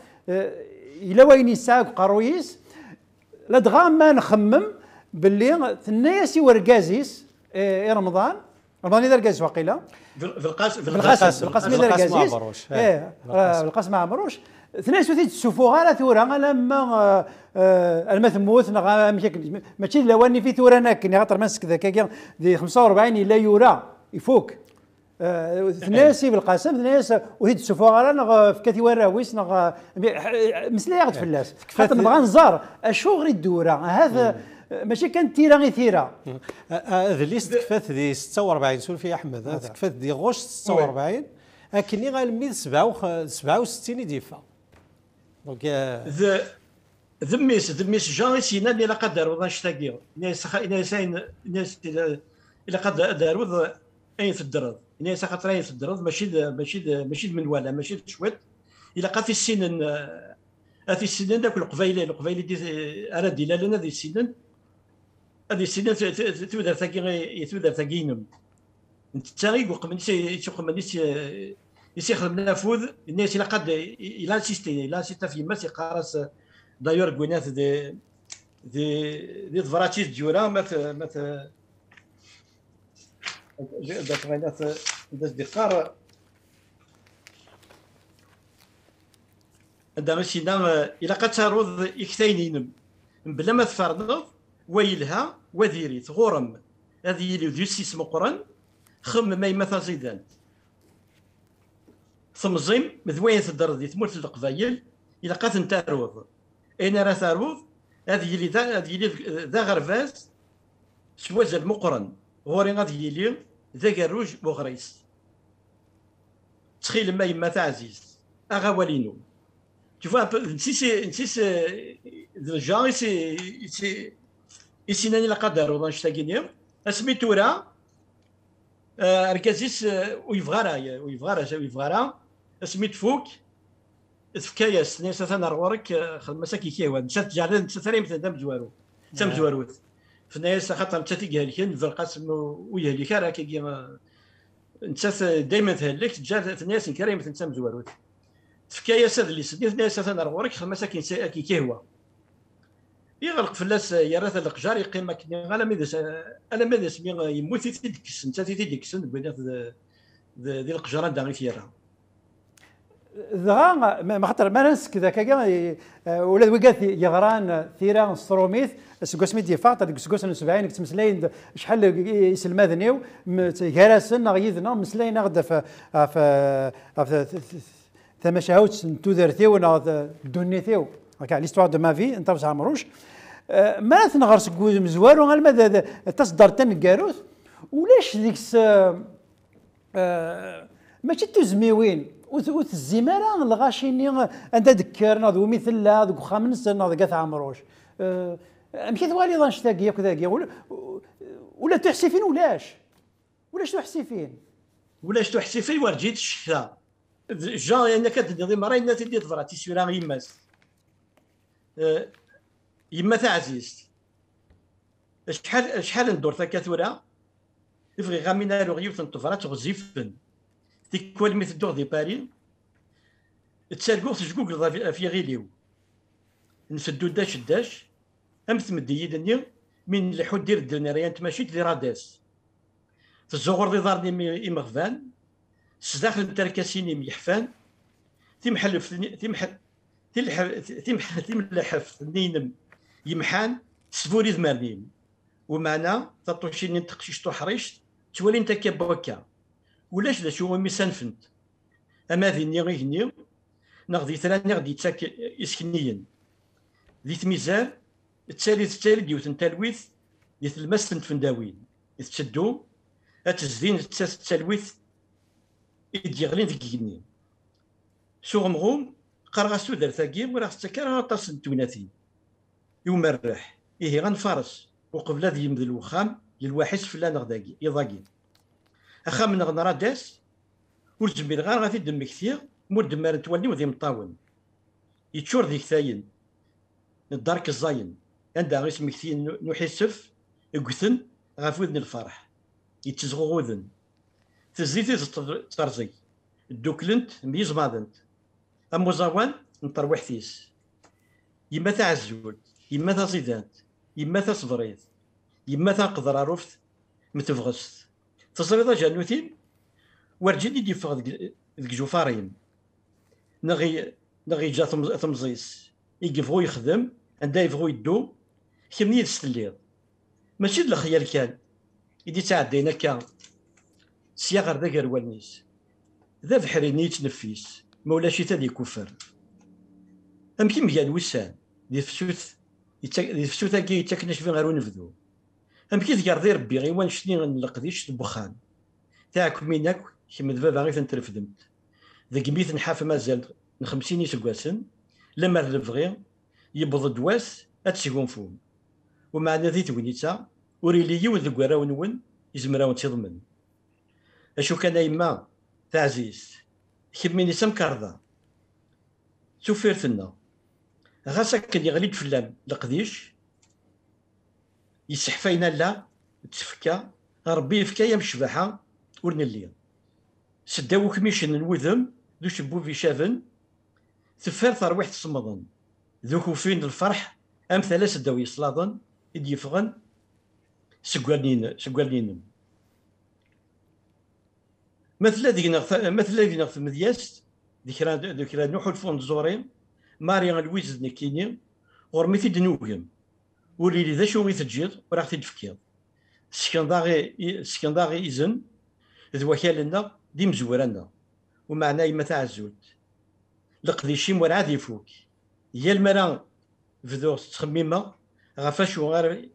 الا وين يساق قرويس لا دغا ما نخمم باللي ثناياسي وركازيس رمضان اذا ركاز واقيلا في القاسم اذا ركازيس القاسم مع مروش ثناياسي ثيت السفوغه لا ثورا لما المثموث ماشي لواني في ثورا ناكني خاطر ماسك ذاك دي 45 الا يورا يفوك ثناسي بالقاسم ثناس وهيد السفوغه نغ في كاتي وراويس نغ مسلا ياخذ فلاس خاطر نبغى نزار اشو غير الدوره هذا ماشي كان تيرا غير تيرا هذا اللي استكفات دي 46 سول في احمد استكفات دي غوش 46 لكني غالمي 67 ديفا دونك ذميس جان سينا اللي لقد داروا نشتاقيو ناس الى قد داروا اين في الدرب ناس خاطر اين في الدرب ماشي من ولا ماشي شويت الى قا في السنن في السنن داك القبيله دي اراد الى لنا هذه السنن تودر ثاكينم انت تاغي قمن يخدم نافوذ الناس الى قد الى سيستي في ماس يقارس دايور كوينات دي فراتيس ديورا مات داك غينات دي قار هذا ماشي نام الى قد تروض يكثينين بلا ما تفرض ويلها وذيري غورم هذه اللي ديسيس مقرن خم ما يمثل زيدان ثمزيم مذوين الدردي تموت القبايل الى قد نتاروض اين راه تاروض هذه اللي ذا غرفاس سواز المقرن غوري غادي يلي ذا كروج بوغريس تخيل ما يما عزيز اغاولينو tu vois un peu نسيت الجان يسيناني لقدر وضان شتاقيني سميتو راه ركازيس ويفغارا سميت فوك تفكايا سنين سنة رغورك خدمة كيكيوا نسات جعلان نسات ريم تندم زوارو تم زواروت فنايس خاطر نسات قالكين القاسم ويهليك راه كي نسات دائما تهلك تجار ناس كريم تنسم زواروت تفكايا ساد اللي سديت ناس سنة رغورك خدمة كيكيوا يغلق فلاس يرات القجار يقيم كني على ماذا سمي يموت تيدكسن حتى تيدكسن بين ذي القجران داغي فيها ذا ما خاطر ما نسك ذاك ولا وقات يغران ثيران ستروميث سكوس ميدي فاط سكوس 70 تمسلاين شحال يسلم ذنيو غراسن غيدنا مسلاين غدا في ثمشاوت تودرتيو ولا دونيتيو هكا ليستوار دو ما في انت بصح عمروش ما تنغر سكوز مزوار وغال ماذا تصدر تنكاروث ولاش ديك ماشي تزميوين وتزيمارا الغاشيني انت ذكرنا ذو مثل لا ذو خامس ناض قاث عمروش مشيت والي ظن شتاقيه كذا ولا تحسي ولاش تحسي فين ورجيت الشتا جا انا كتدي مرينا تدي تفرا تيسيرا يماس يما عزيز شحال ندور كثورة يبغي غامينا لغيوث نطفرات غزيفن تيكوال مثل دور دي باري تسالقو تجوج في غيليو نسدو داش امثمد يدني من الحود دير الدنيا تماشيت لي راداس تزغر دي دارني مغفان سداخل التركاسيني ميحفان تملحف نينم يمحان سفوري ثمانين ومعنا تطوشيني تقشيش طحريش تولي انت كبوكا ولاش ذا شو ميسان فنت اما ذي نيغي نغدي ثلاث نغدي تساك اسكنيين ذي تميزار تسالي ديوث تلويث ذي تلمس فنداوين تشدو اتزدين تسالويث يديغلين ذيك جنين سوغ مغوم قرغاسو دار ثاقي وراه تسكر طاس التوناتي يوم الرح إيه غنفارس وقبل ذي يمذ الوخام للواحد فلان غداقي يضاقي أخا من غنرا داس ورجمي غير غادي دم كثير مور دمار تولي وذي مطاون يتشور ذيك ثاين الدارك الزاين عندها غير اسم كثير نحسف يقثن غاف وذن الفرح يتزغو وذن تزيتي ترزي الدوكلنت ميز ماذنت أمو زوان نطروح ثيس يما تعزول يما تصيدات يما تصبريت يما تقدر عرفت متفغست تصريضا جانوتين ورجيني دي فغد ذك جوفارين نغي جا ثمزيس يقفغو يخدم عندها يبغو يدو كمني يستليض ماشي د الخيال كان يدي تعدينا كان سياغر ذا قروانيس ذا بحريني يتنفيس مولاش تادي كفر أمكن مجال وسان دي فسوث كي يتكنش في غير ونفذو أمكن تقرضي ربي غير وانشتني غنلقديش البخان تاعك ميناك كيما دابا باغي تنترفدمت ذاك ميت نحاف مازال 50 يسكواسن لما رفغي يبض دواس اتسيقون فوم ومعنا ذي توينيتا وريلي يود ذكوارا ونون يزمراون تضمن اشو كان يما تعزيز كميني سمكارضا سوفيرتنا غاسك كان يغليد فلان لقديش يسحفينا لا تفكا ربي يفكا يا مشبحه ورنلي سداو كميشن الوذم ذو شبو في شافن ثفار ثرويح تصمضن ذو كوفين الفرح امثال سداو يصلاضن يدي يفغن سقوالين مثل ذيك نغث مدياس ذكرى نوح الفون زورين ماريا لويز نكيني ورميتي دنوهم ولي ذا شو يتجيض وراح تدفكيض سكنداغي إذن ذو وكالنا دي مزورانا ومعنا يما تعزولت لقديشي مرعاد يفوك هي المرا فذو تخميمة غفاشو غير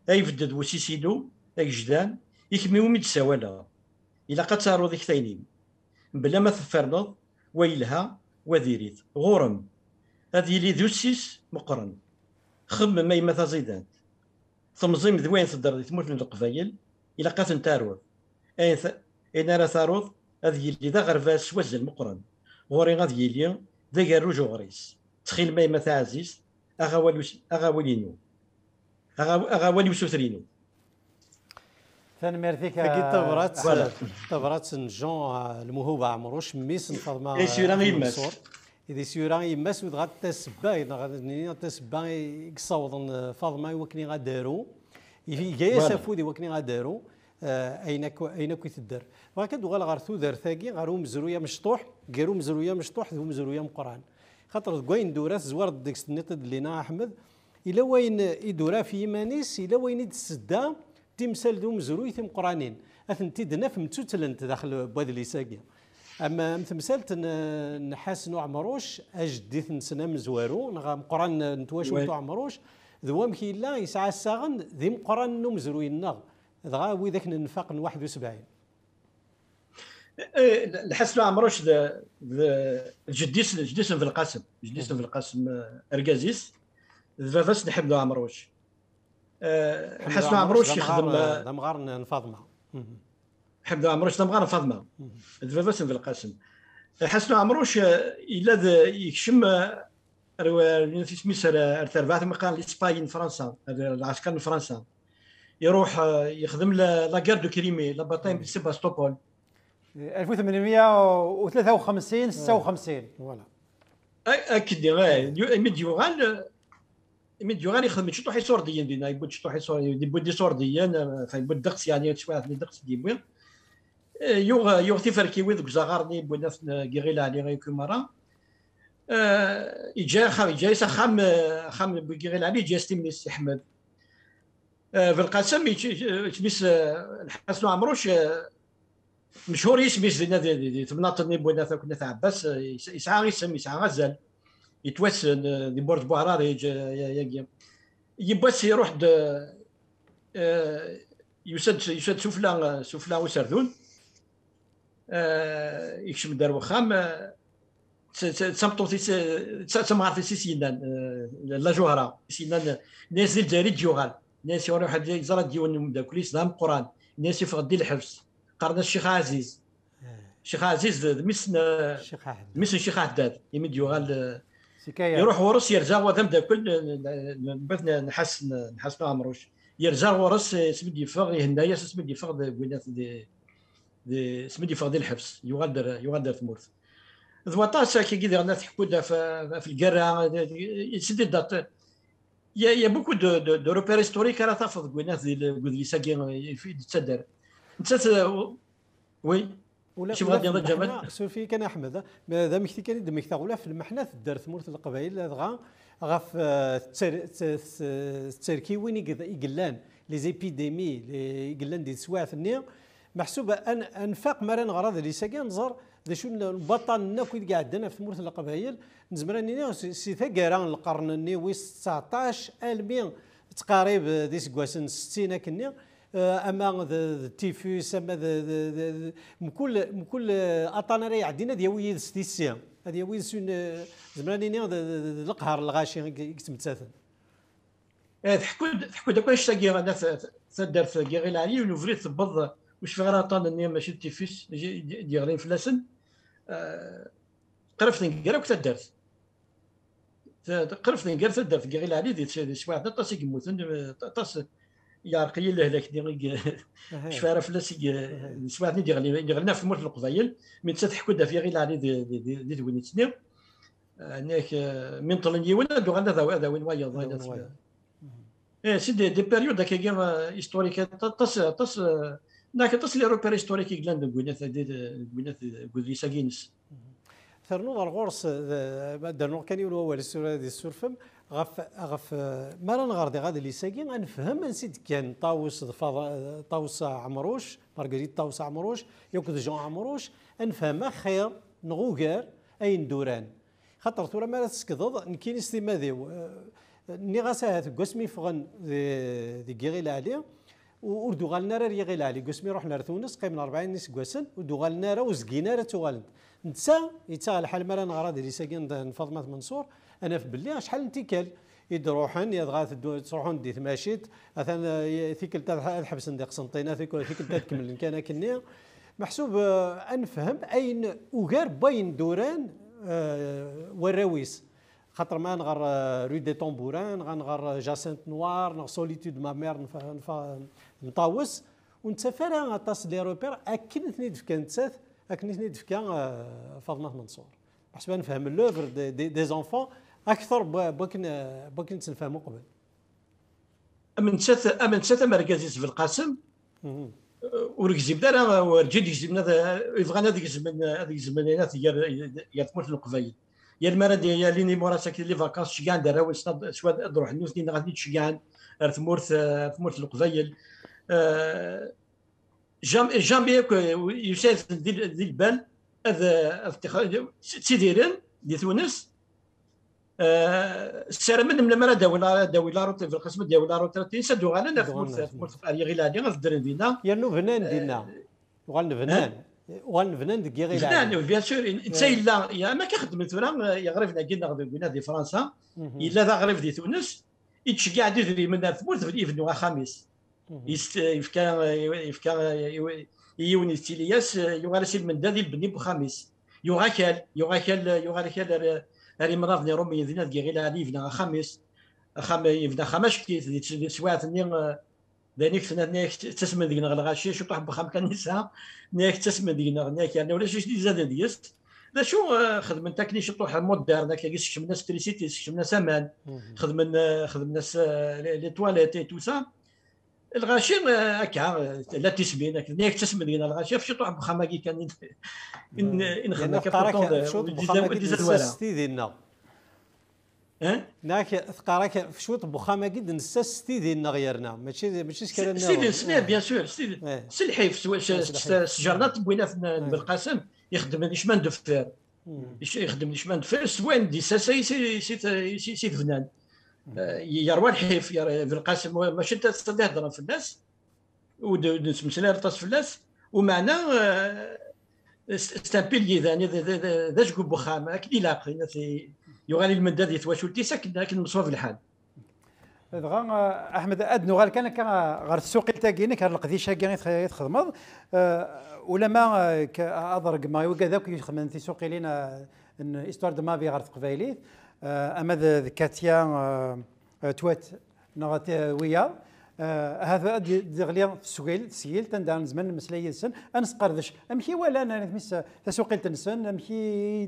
يفدد وسيسيدو جدان يكميو ميد سوالا إلا قد صاروا ذيك ثاينين بلا ما تفرنض ويلها وذيريت غورم هذه اللي ذوسيس مقرن خم ما يما تزيدان تمزيم ذوين تدر تموت القبايل الى قاتن تاروض اين راه تاروض هذه اللي ذا غرفاس وزن مقرن غوري غادي يلي ذا قالو غريس تخيل ما يما عزيز اغاولينو اغاولي وسوثرينو تنمرتيك اكيد تبرات جون الموهوبه عمروش ميس فاطمه اي سيران يماس إذا سيران يماس ود غاد تسبا غادي تسبا يصوضن فاطمه وكني غادارو جاي سافودي وكني غادارو اين كي تدار وهكذا غال غير ثودر ثاقي غير مزرويه مشطوح كيرو مزرويه مشطوح ذو مزرويه مقران خاطر كوين دورات زوار ديك السنيط لينا احمد الا وين يدورا في يمانيس الا وين يتسدا تمثال ذو مزروي ثم قرانين اثنتي دنا فمتوتلنت داخل بواد ليساكي اما مثلت نحاس نوع عمروش اجديت نسنا مزوارو نغام قران نتواشو تو عمروش ذوام كي لا يسعى الساغن ذي مقران نو مزروي النغ دغا وذاك النفاق 71 الحسن عمروش جديس في القاسم اركازيس فاس نحب عمروش حسن عمروش يخدم دمغار فاطمه حمد عمروش دمغار فاطمه فاس في القاسم حسن عمروش الا يكشم سميت ارتربات مقال الاسباين فرنسا العسكر من فرنسا يروح يخدم لا غار دو كريمي لا باتاي دو سيباستوبول 1853 56 فوالا اكيد ميديوغال يخدم شي طوحي سورديين دينا يبود شي طوحي سورديين يبود دي سورديين فيبود دقس يعني شويه في دقس ديبوي يوغ تيفركي وذ زغارني بونا غيريلا علي غير كمرا جاي خام بغيريلا علي جاي ستيميس احمد في القسم تميس الحسن عمروش مشهور يسميس دي تمناطني بونا كنا تاع عباس يسعى غزال يتوسن دي بورد بوهرار يبس يروح يسد سفلا وسردون يكشم دار وخام تسمطو تسمع في سينان لا جوهره سينان ناس الجريد جوغال ناس يروح واحد يزرد ديون داكل اسلام قران ناس يفقد الحبس قرن الشيخ عزيز الشيخ عزيز مس الشيخ حداد يمد يوغال يروح ورس يرجع وذم داكل بثنا نحس عمروش يرجع ورس سمدي فغ هنايا سمدي فغ بنات دي سمدي فغ الحبس يغادر ثمورث ذو طاسا كي كيدير الناس تحكوا في القرا سيدي دات يا بوكو دو روبير هيستوريك راه تافض بنات دي ساكي في تصدر انت وي شي غادي نضرب جبل سول فيك انا احمد هذا مكتي كان دمك تاغولا في المحنه دار ثمورث القبائل دغا غاف التركي وين يقلان لي زيبيديمي لي يقلان دي سواعث النير محسوبه ان انفاق مران غراض اللي ساكن نزر ذا شو البطل كي قاعدنا في ثمورث القبائل نزمراني سي ثقران القرن النيوي 19 المين تقاريب ديس كواسن 60 كني اما التيفوس اما كل اطانري عندنا ديوي ستيسيا هذه وين زمراني القهر الغاشي يتمتثل تحكوا داك واش تاكي انا تدار في كيغيل علي ونوفري تبض واش في غير طان ماشي التيفوس ديالين فلاسن قرفت نقراك تدارت قرفت نقرا تدار في كيغيل علي دي شي واحد طاس يموتن طاس يارقي له هذاك ديال شفاره فلاس شي واحد يغلنا في مول القبايل من تحكوا في غير علي دي دوينتني هناك من طلني ولا دو غندا هذا وين وايض سي دي بيريود كي هيستوريك طاس ناك طاس لي روبير هيستوريك يقلان دوينات قولي ساكينس ثرنو الغورس درنو كان يقولوا هو السوره ديال السرفم غف مالا نغردي غادي اللي ساكي غنفهم نسيت كان طاوس عمروش مارغريت طاوس عمروش يوكد جون عمروش نفهم خير نغوكار اين دوران خاطر ثورة ما تسكضض نكين استمادي ني غاسات قسمي فغن دي كيغيل عليه وردو غالنا راه يغيل علي قسمي روحنا لتونس قيمنا 40 نيس كواسن ودو غالنا راه وزقينا راه توغالن نتسا يتا الحال مالا نغرا ديال ساكن فاطمه منصور انا في بلي شحال انتكال يدروحن يضغى تروحون دي ثماشيت مثلا ثيكل تاع الحبس ندي قسنطينه ثيكل تاع تكمل كان كني محسوب انفهم اين وغير باين دوران وراويس خاطر ما نغر روي دي طومبوران غنغر جاسنت نوار نغ سوليتود ما مير نطاوس ونتسافر غطاس لي روبير اكن ثني دفكا نتسات اكن ثني دفكا فاطمه منصور محسوب نفهم لوفر دي زونفون اكثر بوكن نتفهموا قبل امن سات مركزي في القاسم وركزي بدا ورجيت يجزمنا يبغى هذيك الزمن يا تموت القبايل يا المرا يا ليني مورا ساكن لي فاكانس شكان دراو سوا نروح نوثني غادي تشكان تمورت القبايل جامبي يساعد ذي البال هذا تيديرن دي تونس السلام من لما داوي لا روت في القسم داوي لا روت تيسدوا غانا تمورت اريا غير هادي غادي دينا يا نو فنان دينا وغنفنان ديك غير فنان بيان سور انت الا يا ما كيخدم ثورا يغرفنا كنا دي فرنسا الا ذا غريف دي تونس يتشكع يدري من ثمورت في الإيفن خميس يفكا يوني تيلياس يغارسي من دادي البني بخميس يغاكل هاري مرافني رومي ذينا غير علي فينا خميس يفنا خماش كي سواعت ني ذانيك سنه تسمى دينا غلغاشي شو طاح بخام كان نساء نيك تسمى دينا نيك يعني ولا شي زاد ديست لا شو خدمنا تكنيش طوح مودرن كيس شمنا ستريسيتي شمنا سامان خدمنا لي تواليت اي تو سا الغاشي هكا لا تسمين نيك تسمى دينا الغاشي في طوح بخاماكي كان ان خدمنا كابطون شو بخاماكي ستي ديالنا ناك ثقارك في شوط بخامه جدا نسستي ديالنا غيرنا ماشي شكال سيدي بيان سور سلحيف الشجرات بوينا في بالقاسم يخدم لي شمان دفير يخدم لي شمان دفير سوين دي ساسي سي فنان يروى الحيف في القاسم ماشي تستطيع تهضر في الناس ونسمسنا رطاس في الناس ومعنا ستابيلي ذا شكون بخامه كي لاقي يغالي المدد يتواشلتي ساكن لكن مصوب الحال دغا احمد ادنو غال كان غير السوق تاكينا كان القديشه كان يتخدمض ولا ما اضرق ما وكذاك يخدم في سوق لينا استوار دو مافي غير قبايليت اما كاتيا توات نغات ويا هذا دغليا سويل سيل تندان زمان مسلاي السن انسقردش امشي ولا انا نمس تسوقيل تنسن امشي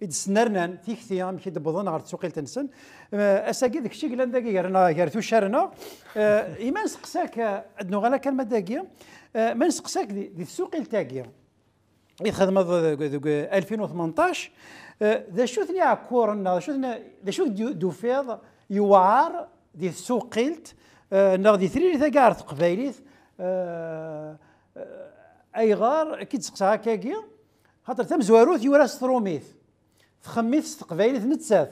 يدسنرنا تيكتي امشي دبضن غير تسوقيل تنسن اساكي داك الشيء قال داكي غيرنا غير شارنا ايمان سقساك ادنو غلا كلمه داكيه ما نسقساك دي السوقيل تاكيه يخدم 2018 ذا شو ثني عكورنا ذا شو دوفيض يوعر دي السوقيلت نغدي ثري ثقار قبايليت اي غار كي تسقسا هكاكي خاطر تم زواروث يوراس ثروميث تخميث تقبايليت نتساث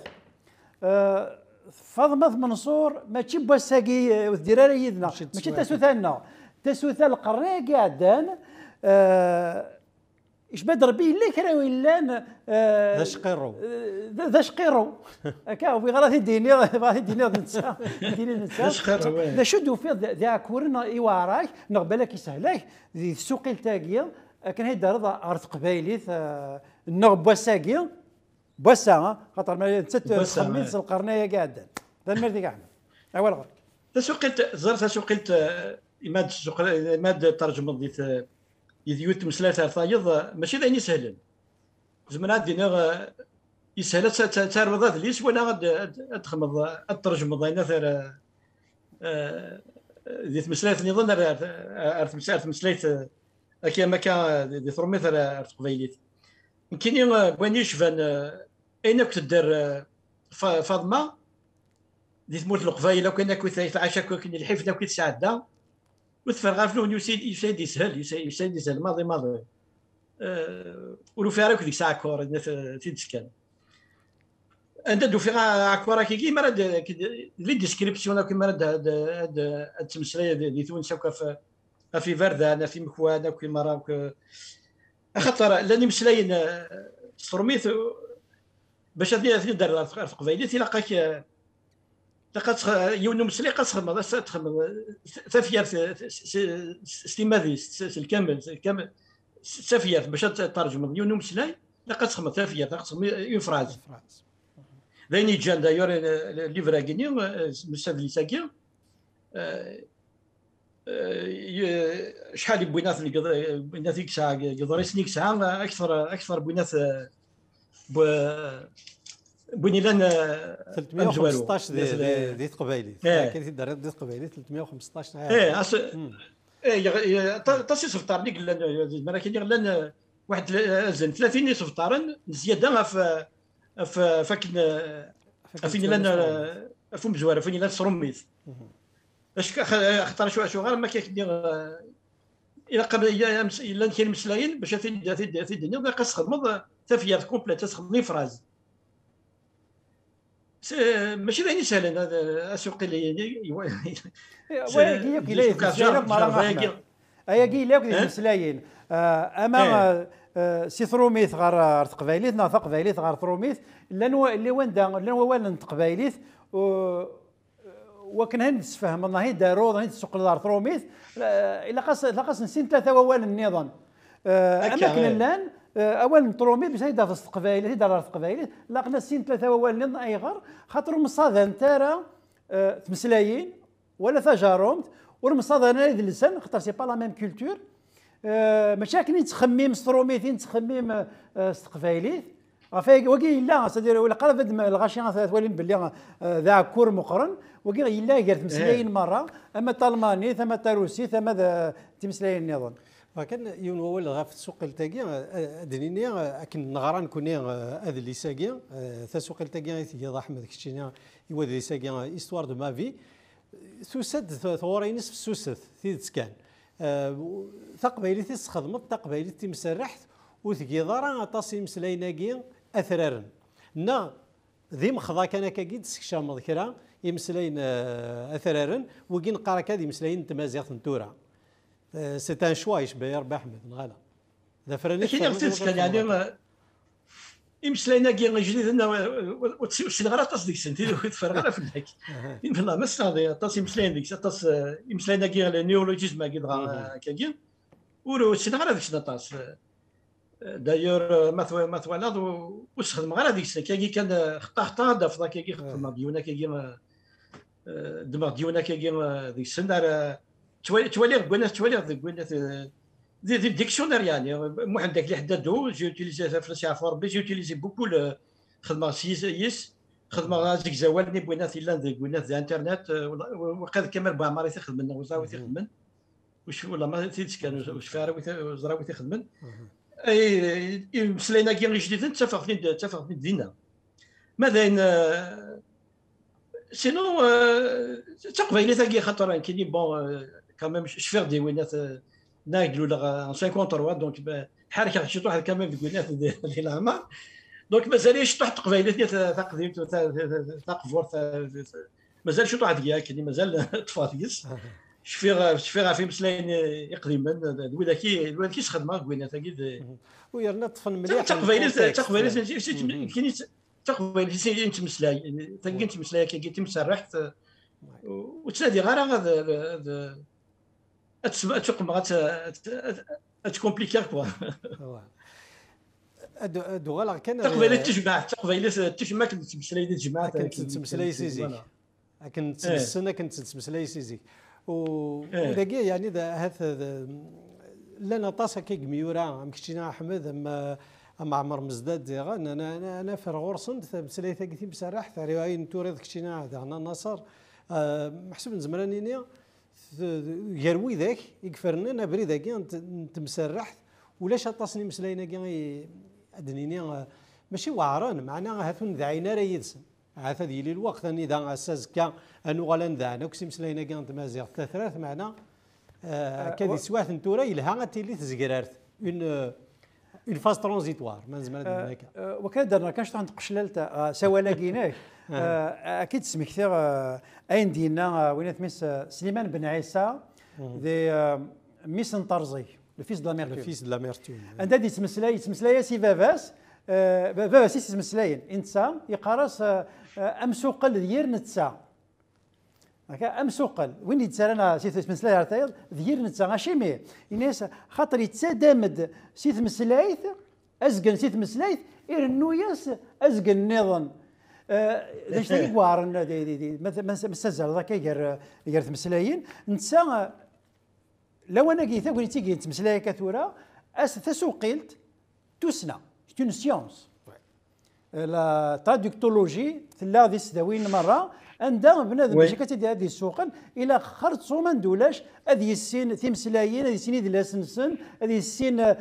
فاطمه منصور ماشي بوساكي والدراري يدنا ماشي تسوثالنا تسوثال القريه قاعدان اش بدر به اللي كرا ويلان ذا شقيرو هكا في غلط الديني نتسا ذا شدو في ذا كورنا ايواراك نقبلك يسهلاك ذي السوق التاقيه كان هي دار ارض قبايليت النغب بوساكي بوسا خاطر ما تخميس القرنيه قاعده ذا المردي احمد اول غير تسوقلت زرت تسوقلت ماد ترجمه ديت يديوت مسلسل فايض ماشي ذا يسهل زعما عندنا يسهل تعرض ليش ولا غاد تخمض الترجمه ضاينا ثار ديت مسلسل نظن عرفت مسلسل كي ما كان دي ثرومي ثار قبيليت يمكن بوين يشفن اينك تدير فاطمه دي تموت القبايله وكان كنت تعاشا كان الحفله كنت سعاده وتفرغ فلون يسيد يسهل ماضي ولو فارق ديك ساعه كور تيدسكن انت دو فيها عكورا كي مرة لي ديسكريبسيون كيما هاد التمثيليه دي تونس في فردان في مكوان في مراك خاطر لاني مسلاين صرميت باش هذه دار في قبيلتي تلاقاك يونو مسلي قصخم تخمم ثافيار ستيمادي الكامل ثافيار باش ترجم يونو مسلاي لقد تخمم ثافيار تخمم اون فراز ذيني جان دايور ليفرا كيني مستفلي ساكيا شحال بوينات ديك الساعه يضرس ديك الساعه اكثر بوينات بني لنا 315 دي قبايلي كاين تدار دي قبايلي 315 تصي سفطار ديك المره كاين لنا واحد 30 سفطارن زياده في فين لنا فم زواره فين لنا صرميت اش اختار شو غير ما كيدير الى قبل الا كاين مسلاين باش في الدنيا بقى تخدم تافيات كومبليت تخدم فراز ماشي باين سهل هذا اسوق لي وياكي كي تسيرك مرة ايا كي لاك المسلاين اما سيثروميث غير تقبايليت ناثق قبايليت غير ثروميث اللي وين وين تقبايليت وكان هاد نتفاهم الله هي دارو هي تسوق لدار ثروميث الا قاس نسين ثلاثه ووال النظام اماكن الان اول تروميث باش هيدا في القبايل هيدا دار القبايل لاقنا سين ثلاثه ووال النظام ايغر خاطر مصادر نتارا تمسلايين ولا تجارب والمصادر انا اللسان خاطر سي با لا ميم كولتور مشاكل تخميم ستروميثين تخميم استقبايليت وكي لا سدير ولا قرب الغاشي تولي باللي ذا كور مقرن وكي لا قالت مسلاين مره اما تالماني ثم تروسي ثم تمسلاين النظام فكان يون هو غاف السوق التاكي دنيني لكن نغران كوني هذا اللي ساكي السوق التاكي يا احمد كشتينا يود اللي ساكي ايستوار دو ما في سوسد ثورينس في سوسد ثيت كان ثقبيلي تخدمت ثقبيلي تمسرحت وثقي ضرا طاسي مسلايناكي اثرارن نا ذي مخضا كان كاكيد سكشام ذكرى يمسلاين اثرارن وكي نقرا كادي مسلاين تمازيغ نتورا سي ان شوا يشبه يا ربي احمد نغالا ذا فرانيش كان يعني يمسلايناكي جديد انا وتسي غير طاس ديك السنتي تفرغ في الهيك والله ما صادي طاس يمسلاين ديك طاس يمسلايناكي النيولوجيزم كاكي ورو سي غير ديك طاس دايور ما ثوالاد وسخدم غير هذيك السنه كي كان خطا دافضا كي خدم ديونا كي دماغ ديونا كي ديك السنه توالي قلنا دي ديكسيونير يعني واحد داك اللي حددو جي اوتيليزي فرنسي عفوا ربي جي اوتيليزي بوكو خدمه سيس خدمه هذيك زوالني بوينات الا بوينات ديال الانترنت وقاد كمال بعمري تخدم لنا وزاوي تخدم واش ولا ما تيتش كان واش فيها زراوي تخدم اي مسلينا كي جديد اتفق في دينا ماذا سينو تقبيلي ثاقي خاطر كاين بون كاميم شفير دي وينات ناقلوا لغا 53 دونك حركه شي واحد كاميم في وينات ديال العمر دونك مازال شي واحد تقبيلي تقديم تقفور مازال شي واحد كاين مازال تفاضيس شفيغ في مسلاين يقدم الوالد خدمه كوينه تاكيد ويرنا طفل مليح تقبيلي كاين تقبيلي انت مسلاي تاكيد انت مسلاي كي تمسرحت وتنادي غير هذا تقوم تكومبليكا كوا دوغالا كان تقبيلي تجمع كنت مسلاي تجمع كنت مسلاي سيزي كنت السنه كنت مسلاي سيزي وداكي يعني هذا لنا طاسه كي ميورا مكشينا احمد اما عمر مزداد انا في غورسن مسلاي ثقتي مسرح روايه نتوري كشينا هذا انا ناصر محسوب زمرانينيا يروي ذاك يكفرنا انا بري ذاك انت مسرحت ولاش طاسني مسلاينا كي ادنيني ماشي واعران معناها هاثون ذعينا راه يدسن هذا ديال الوقت اني دا اساس كان انو غالا ندعنا كسي مسلاينا كان تمازيغ ثلاث معنا كادي سواث نتورا يلها تيلي تزكرارت اون اون فاز ترانزيتوار ما زعما هكا. وكان درنا كان شطح قشلالتا سوا لاقيناه اكيد سمكتير اين دينا وين تمس سليمان بن عيسى دي ميس نطرزي لو فيس دو لاميرتون. لو فيس دو لاميرتون عندها دي تمسلاي سي فافاس فافاس تمسلاين انت يقرص امسوقل ديال نتسا هكا امسوقل وين يتسالنا سي تمسلاي عرفتي ديال نتسا ماشي مي الناس خاطر يتسادمد سي تمسلايت ازقن سي تمسلايت يرنو ياس ازقن النظام باش تيكوار دي مسازال ذاك يقر تمسلايين نتسا لو انا قيت قلت تيجي تمسلاي كثوره تسوقيلت توسنا اون سيونس لا تراديكتولوجي تلا دي سداوين مره عندها بنادم باش كتدير هذه السوق الى خرطوا ما ندولاش هذه السين تمسلايين هذه السين ديال السنسن هذه السين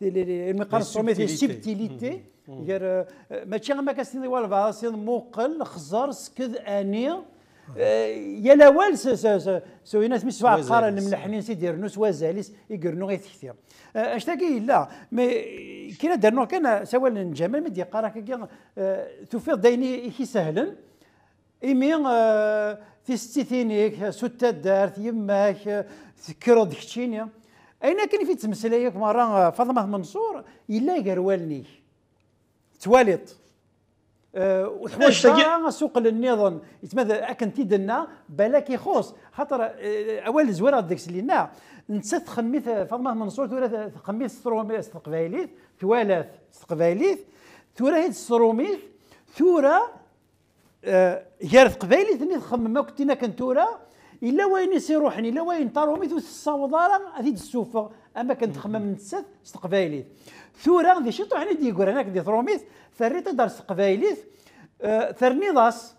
المقارصه ديال السبتيليتي غير ماشي ما كاستني والو سين موقل خزر سكذ اني يا لاوال سوينا سميت سبع قاره الملحنين سيدير نوس وازاليس يقرنو غير كثير اش تاكي لا مي كينا درنا كان سوا الجمال مدي قاره كي توفيق دايني كي سهلا ايمي في ستيثينيك سوتا دارت يماك تكرو دكتشينيا اين كان في تمسلايك مره فاطمه منصور الا قروالني تواليط وحوايج سوق للنظام يتمثل اكن تيدنا بالك يخص خاطر اول زويره ديك سلينا نسات تخميت فاطمه منصور تورا تخميت ستروميث استقباليت توالث استقباليت تورا هيد ستروميث ثورة غير قبايلي ثني تخمم كنتينا كنتورا الا وين يروحني الا وين طاروميت الصوضاره هذه السوفه اما كنت تخمم نتسات استقباليت ثورا دي شي طوحني دي يقول هناك دي ثروميث ثريت دار استقباليت ثرني ضاس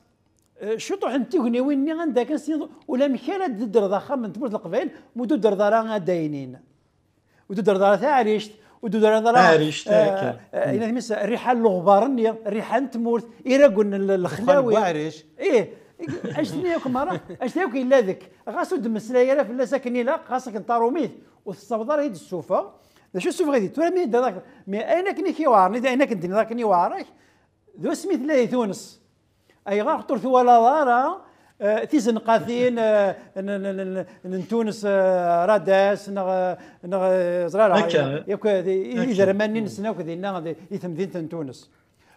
شطوح نتيغني ويني عندك ولا مكانه تدر ضخم من تمرت القبائل مدو درضاره داينين ودو درضاره تعريشت ودو درضاره عريشت الى تمس الريحه الغبارنيه الريحه تمورت الا قلنا الخلاوي عريش ايه اشتني ياكم مره اشتني ياكم الا ذاك غاسو دم السلايره في ساكنين لا خاصك نطاروميت والصبدار هيد السوفه شو السوفه غادي ترى مي داك مي اين كني كيوارني اين كنت ذاك ني وارك ذو سميت لا تونس اي غير خطر ولا دارا تيزن قاثين تونس راداس نغ زرارة ياك اذا ماني نسناو كذا يثم دين تونس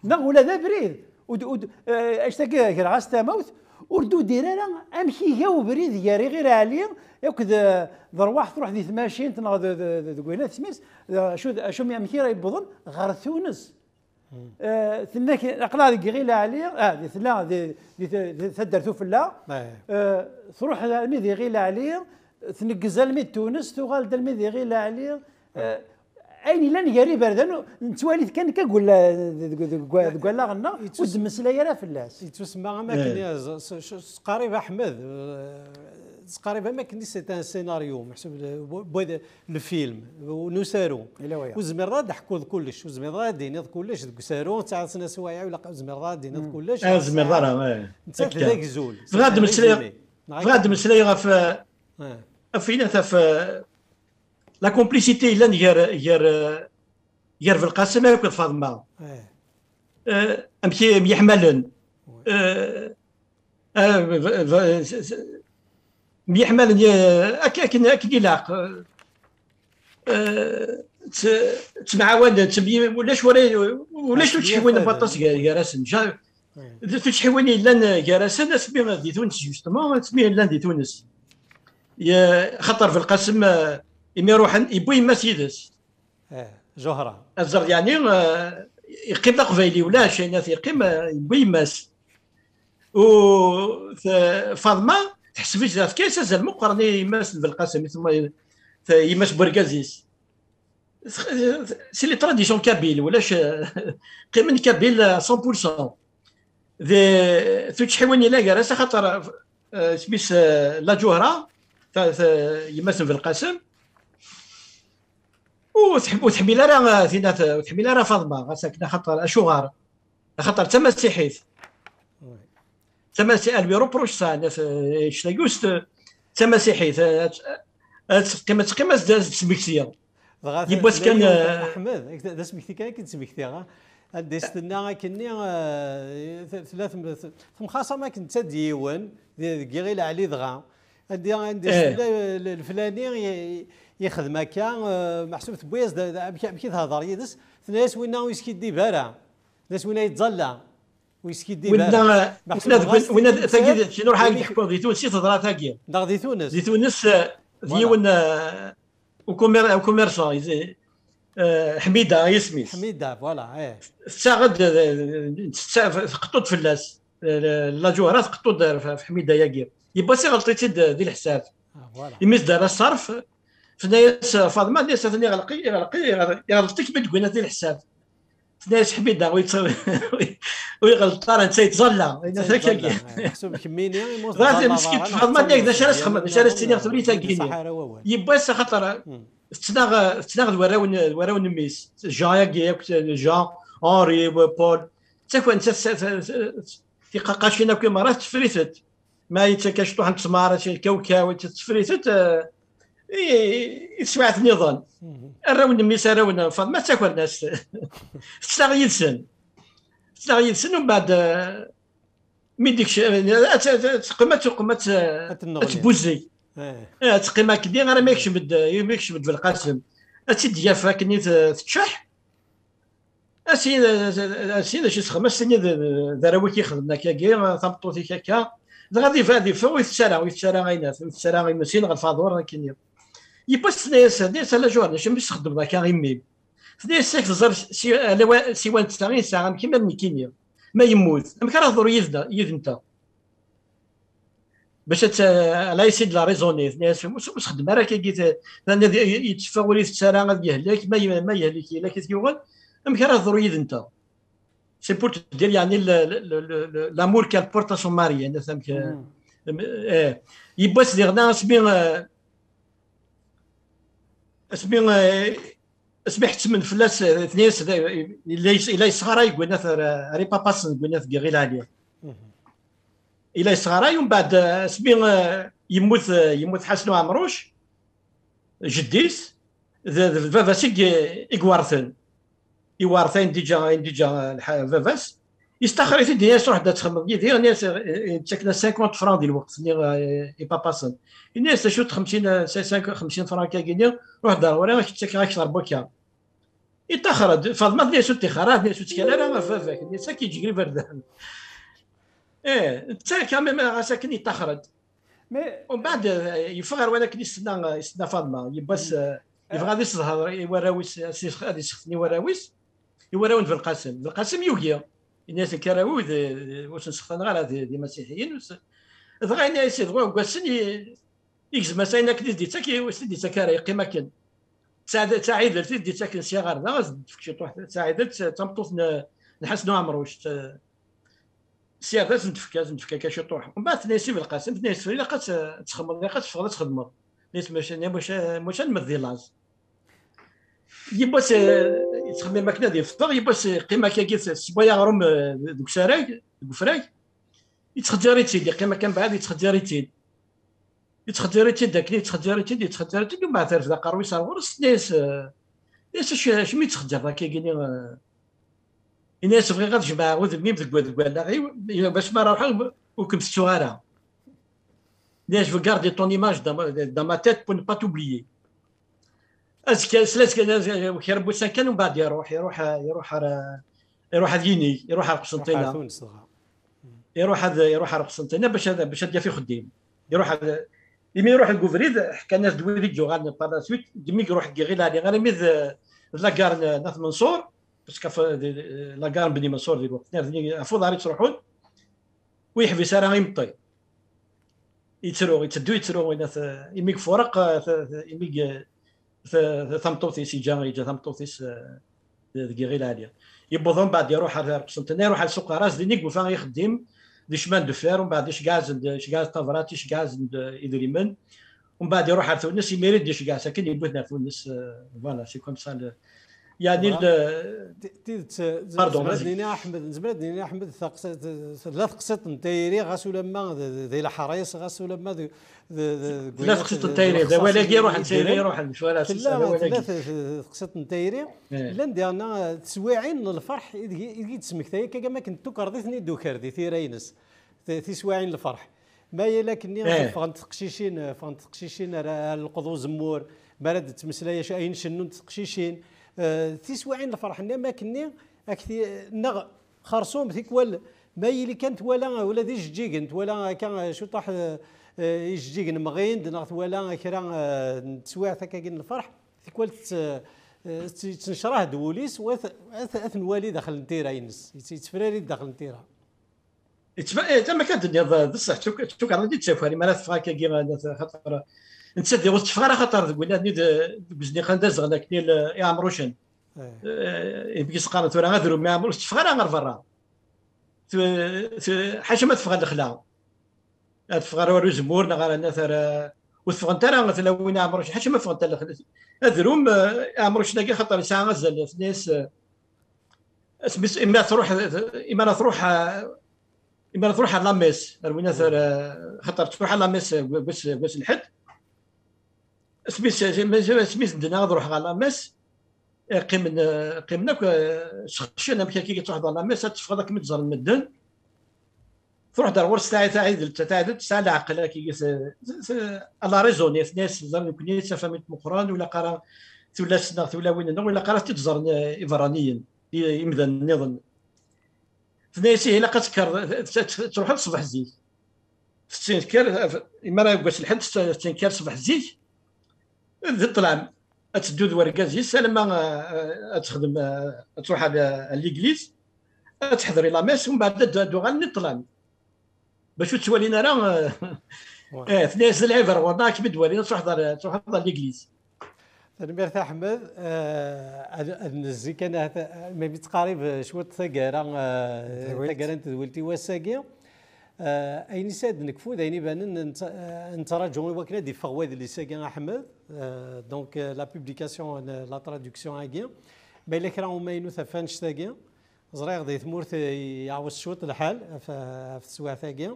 نغ ولا ذا بريد اش تاكي غير عاستا موت وردو ديرانا امشي هاو بريد ياري غير عليا ياك ذرواح تروح ذي ثماشين تنغ ذوينات سميس شو امشي راه يبضن غير تونس ثناك اقلا غير عليا ثلا ثدرتو فلا تروح الميدي غير عليا ثنقز الميد تونس تغال الميدي غير عليا اين لان ياري بردان نتوالي كان كنقول تقول لا غنا ود مسلايه راه فلاس تسمى اماكن قريب احمد قريب اماكن سي ان سيناريو محسوب الفيلم ونسارو وزمير ضحكوا كلش وزمير ديني كلش سارو تاع سنه سوايع ولا زمير ديني كلش زمير راه انت ذاك الزول غاد مسلايه فينا في لا كومبليسيتي لان غير في القاسم ياكل فاطمه امشي يحملن يحملن اكن يلاق تمعاون ولاش تشحوين بطاس كراسن تشحوين لان كراسن اسمي دي تونس جوستومون اسمي لان دي تونس خطر في القسم يمي يروح يبوي ما سيدس جوهره الزر يعني يقيم قبايلي ولا شي ناس يقيم يبوي ماس و فاطمه تحسب ذات كيس زال مقرني يماس بالقاسم ثم يماس بركازيس سي لي تراديسيون كابيل ولاش قيمن كابيل 100% ذي تشحوني لا كراس خاطر سميس لا جوهره يماس في القاسم وتحميل راه ثينات وتحميل راه فاطمه ساكنه خاطر اشوغار خاطر تما مسيحيت تما البيرو بروش سان شلايوست تما مسيحيت كما تقيم سمكسيه يبغى كان احمد هذا سميتي كان كنسميتي عندي استنى كني ثلاث مخاصمه كنت ديوان غير علي دغا عندي الفلاني يخدم هكا محسوب بويز كي تهضر يدس ناس وين ويسكي دي بارا ناس وين يتزلى ويسكي دي بارا وين تاكي شنو راح يحكوا دي تونس تهضر تاكي دي تونس ديوان وكوميرسون حميده يسمي حميده فوالا تساغد خطوط فلاس لا جوهرات خطوط في حميده ياكير يبغى سي غلطيتي ديال الحساب يميز دار الصرف في ناس فاطمه ناس ثاني يغلطيك بتقول ديال الحساب في ناس حميده ويغلط راه انت يتزلى الناس هكا محسوب كميني راه مسكين فاطمه ديك داش خمم داش سيني خطري تاكيني يبغى خاطر تناغ وراون ميس جايا كيك جان اوري بول تكون تقاقاشينا كي مرات تفريثت ما يتكاش طوح تسماره شي كوكاو تفريثت يسمعت نظام الراون ميس راون فاطمه تاكل الناس تستغيلسن ومن بعد ميديك تقمت تبوزي تقيمه كدي راه ما يكشبد في القاسم تديا فاكني تشح اسين شي خمس سنين دراوي كيخدمنا كاكي ثبطوتي كاكا غادي فادي فوي يتسارع غينا يتسارع غينا سين غالفادور كاين يبس ناس على جوار باش يستخدم ذاك غيمي فدي ساك تزر سيوان تستغي ساعه كيما مكينيا ما يموت ما كان ضروري يذ انت باش لا يسيد لا ريزوني الناس مش خدم راه كي يتفاولي في السارع غادي يهلك ما يهلك الا كيتيوغل ما كان ضروري يذ انت سي بور دير يعني لامور كال بورتاسيون ماري انا فهمك يبس ديرنا اسمي حتمن فلاس ثنيس الا يصغر يقولنا ري باباس يقولنا في غير عليه الا يصغر ومن بعد اسمي يموت حسن عمروش جديس فافاس يوارثين ديجا فافاس يستخرج في الدنيا تروح تخمم ديال الناس تسكن 50 فران ديال الوقت اي باباسن الناس تشوت 50 فران كاكينيا روح دار ورا تسكن اكثر بوكا يتخرج فاطمه ديال سوتي خراب ديال سوتي كلا راه فافاك الناس كيجي بردان انت كامل ساكن يتخرج ومن بعد يفغر ولكن يستنى فاطمه يبس يبغى غادي يظهر يوراويس غادي يسخني يوراون في القاسم يوغيا الناس الكراوي واش نسخن غير دي مسيحيين دغا الناس يدغوا كاسن يكزم ساينا كدي دي تاكي واش دي تاكاري قيمه كان سعيد دي تاكن صغار غاز تفكشي طوح سعيد تمطوف نحسنوا عمروش سير لازم تفكا كاشي طوح ومن بعد ناسي بالقاسم ناس الا قات تخمم قات تخدم ناس مش المذيلاز يبس يتخمم ماكله ديال الفطر يبس قيمه كيس سبايا غروم دوك سراي فراي يتخدريتي دي قيمه كان بعد يتخدريتي داك يتخدريتي ومن بعد تعرف ذا قروي صار ورس ناس شمي يتخدر ذاك كاينين الناس بغي غير تجمع وذميم ذك باش ما راحوا وكم الصغار ناس في غاردي طون ايماج dans ma tête pour ne pas t'oublier اسكي سلاس كيربو سكن ومن بعد يروح ديني يروح القسنطينه يروح القسنطينه باش هذا في خديم يروح يمين يروح الكوفريد حكى الناس دويري جوغان بار سويت دمي يروح غير غير ميز لاكار ناث منصور باسكو لاكار بني منصور ديال الوقت عفوا داري تروحون ويحبس راه يمطي يتسرو الناس يميك فرق يميك ثمطوثي سي جا ثمطوثيس غير عليا يبوظون بعد يروح على القسنطينه يروح على سوق راس دينيك وفان يخدم دي شمان دو فير ومن بعد شكاز طافراتي شكاز يدريمن ومن بعد يروح على تونس يميريد شكاز ساكن يبوثنا تونس فوالا سي كوم سا يعني زبرتني احمد ثلاث قصات نتايري غاسو لما ذي الحرايص غاسو لما ثلاث قصات نتايري ذا ولا يروح نتايري يروح المشوار ثلاث قصات نتايري لان ديالنا تسواعين الفرح يجي تسمكتاي كما كنت كرديتني دوكردي ثيرينس تسواعين الفرح ما هي لكني فغنت تقشيشين القضو زمور مراد تمسلايا شاين شنو تقشيشين تسواعين الفرح ما كني اكثر نغ خرصوم ثيكوال ما اللي كانت ولا دي جيجنت ولا كان شو طاح يجيجن مغيند نغت ولا كرا تسواع ثكاكين الفرح ثيكوال تنشراه دوليس واثن والي داخل النتيرا ينس يتفراري داخل النتيرا تما كانت الدنيا بصح توك على دي تسافر ما فاك كيما خاطر نتسدي وتفغر خاطر تقول لي بزني خندز غدا كني يا مروشن يبقى سقانه ولا غادروا ما عمروش تفغر غير برا حاجه ما تفغر الخلا تفغر ورو زمور نغار نثر وتفغر انت راه مثلا وين عمروش حاجه ما فغر انت هذروم عمروش نلاقي خاطر ساعه غزل الناس اسمس اما تروح على لاميس وين خاطر تروح على لاميس بس الحد سميت دنا نروح على لاميس قيمنا شخشنا كي تروح على لاميس تفقدك متزر المدن تروح دار ورس تعيد ساعه العقل كي على ريزون ناس زر كني تفهمت مقران ولا قرا ولا سنه ولا وين ولا قرا تتزر افرانيا يمذن النظام فنيسي الا قتكر تروح الصبح زيت تنكر اما راه يبقى الحد تنكر صبح زيت طلع تدود ورقه سلما تخدم تروح على ليغليز تحضري لا ميس ومن بعد دوغال نطلع باش تولينا راه في ناس العبر ورناك بدوالي تروح ليغليز الميرث احمد النزي كان ما بيتقارب شويه ثقاره انت ولتي وساقي اين ساد نكفو دايني بان انت راجعوا وكنا دي فغواد اللي ساقي احمد دونك لا بوبليكاسيون لا ترادكسيون هاكي باين لك راهم ما ينوث فانش ثاقي زريغ دي ثمورث يعوز شوط الحال في السواع ثاقي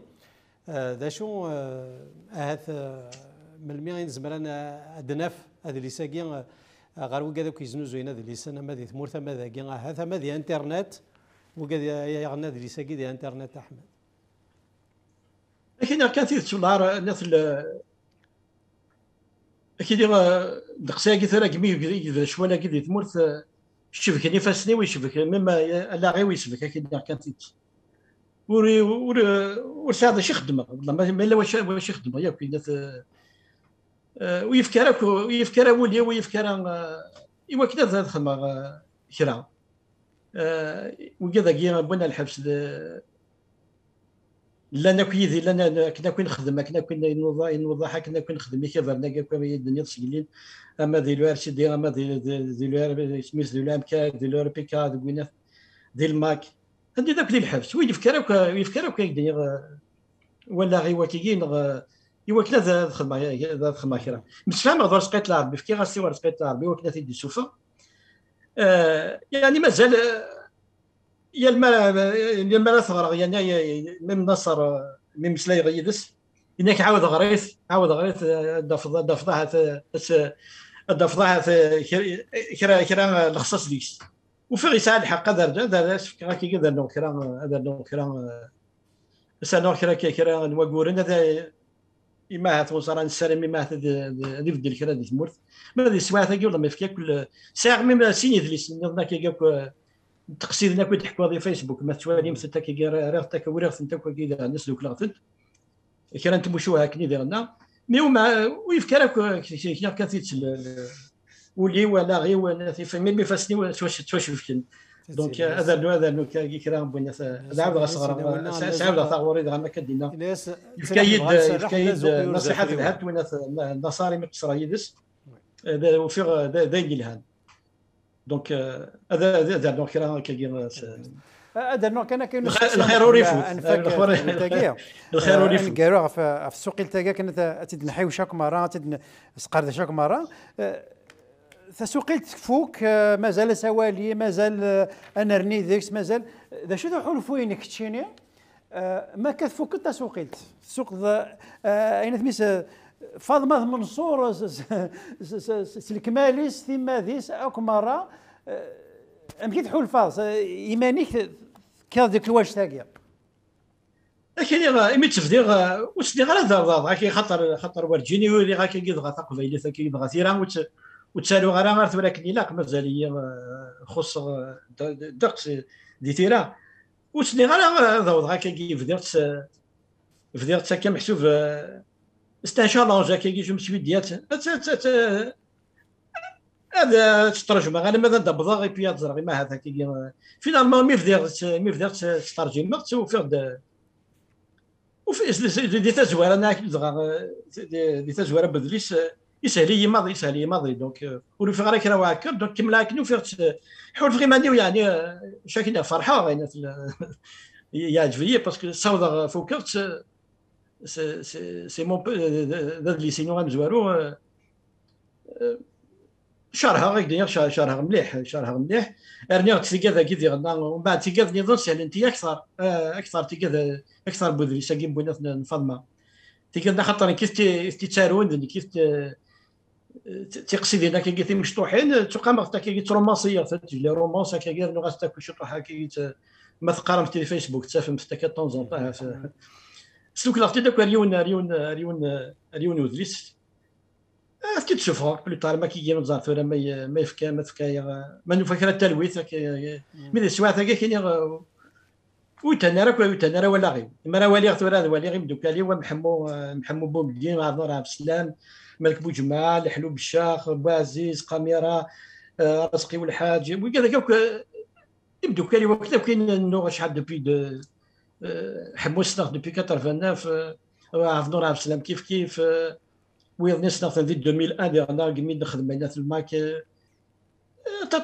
ذا شو هاث من المين زمرنا الدنف هذا اللي ساقي غير وكذا كيزنو زوينه هذا اللي سنه ماذي ثمورث ماذا كي هذا ماذي انترنت وكذا يغنى هذا اللي ساقي دي انترنت احمد لكن كان في الدولار مثل اكيد دقساقي ثلاث كمية شوالا كذا ثمورث الشبكه نفسني ويشبك مما لا غير ويشبك اكيد كان في ورساده شي خدمه والله ما الا واش يخدم ياك ويفكر ولي ويفكر ايوا كذا هذا الخدمه كرا وكذا كي بنا الحبس لنا كيدي لنا كنا كون نخدم كنا كون نوضح كنا كون نخدم كي برنا كا الدنيا تسجلين اما دي لو ار سي دي اما دي لو ار سميث دي لام كا دي لو ار بي كا دي الماك هذي ذاك ديال الحبس وين يفكروا كيدير ولا غير واكيين ايوا كنا هذا الخدمه كرا مش فاهم غير سقيت العربي في كي غاسي ورا سقيت العربي وكنا تيدي السوفه يعني مازال يا المال ثغر يعني من نصر من مسلاي غيدس انك عاود غريث دفضها كرا الخصاص ديس وفي غيسال الحق هذا كي كذا نو كرا سنور كرا نوغورن هذا إما توصل السلام إما هذا يفدل كرا دي ثمورث ما هذه سواء ثقي ولا ما فيك كل ساعة مما سيني ذليس نظنا كي تقصيرنا كنت تحكوا في فيسبوك ما توالي مثل تاكي راه ورث انت كذا الناس لو كلاغفد كان تمشوها كني ديالنا مي ويفكرك كثيت ولي ولا غير ولا في مي فاسني واش فيكن دونك هذا كي كلام بني هذا عاود صغر ساعه ثغوري ما كدينا كايد نصيحه ذهبت وين النصاري مقصر يدس وفي داير الهان دونك هذا دونك راه كاين هذا النوع كان الخير وريفوت الخير وريفوت قالوا في السوق التاكا كانت تدنحيو شاك مره تدن سقرد شاك مره تسوقيت فوق مازال سوالي مازال انا رني ديكس مازال ذا شو حول فوينك تشيني ما كتفوق التسوقيت سوق اين تميس فاطمه منصور الكماليس ثم ذيس اك مره امكي تحول فاز ايمانيك كذا ديك الواش تاقيا لكن ايمي تفديغ وتسدي غير هذا غاكي خاطر ورجيني ولي غاكي كيدغا تقبيلي كيدغا ثيرا وتسالو غير ولكن لا مازال هي خص دقت دي ثيرا وتسدي غير هذا غاكي فديغ تسكا محسوب ان شاء الله جاكي جو مسوي ديات هذا تترجم غير ماذا دبضا غير بيا تزرع ما هذا كي فينالمون مي فديغ تترجم وفي دي تزوار انا دي تزوار بدليس يسهل ماضي دونك ولو في غير كرا واكر دونك كملا كنو في حول في مانيو يعني شاكينا فرحه غينا يعجبني باسكو صودا فوكرت سي مون ذا اللي سينو غنزوارو شارها غير دير شارها مليح ارني تيكا ذاك ديالنا ومن بعد تيكا نظن سهل انت اكثر تيكا اكثر بودري ساكين بوينات فاطمه تيكا خاطر كيف تتسارون كيف تقصد هناك كي مشطوحين تقام كي رومانسيه تجي لي رومانس كي غير نغاس تاكل شطوحه كي ما تقارن في الفيسبوك تفهم تاكا طون طون سلوك لاختي داك ريون ودريس كي تشوفها بلي طار ما كيجي نزار ثورة ما يفكا ما نفكر التلويث مي سواء ثاكا كاين ويتنرى ولا غير ما راه والي ثورة والي غير دوكالي محمو بومدين مع نور عبد السلام ملك بوجمال حلو بالشاخ بوعزيز قميره رزقي والحاج وكذا يبدو كالي وقتها كاين نور شحال دوبي حموس ناخذ دوبي 89 عبد نور عبد السلام كيف ويضني سناخذ في 2001 ديالنا قميت نخدم هنا في الماك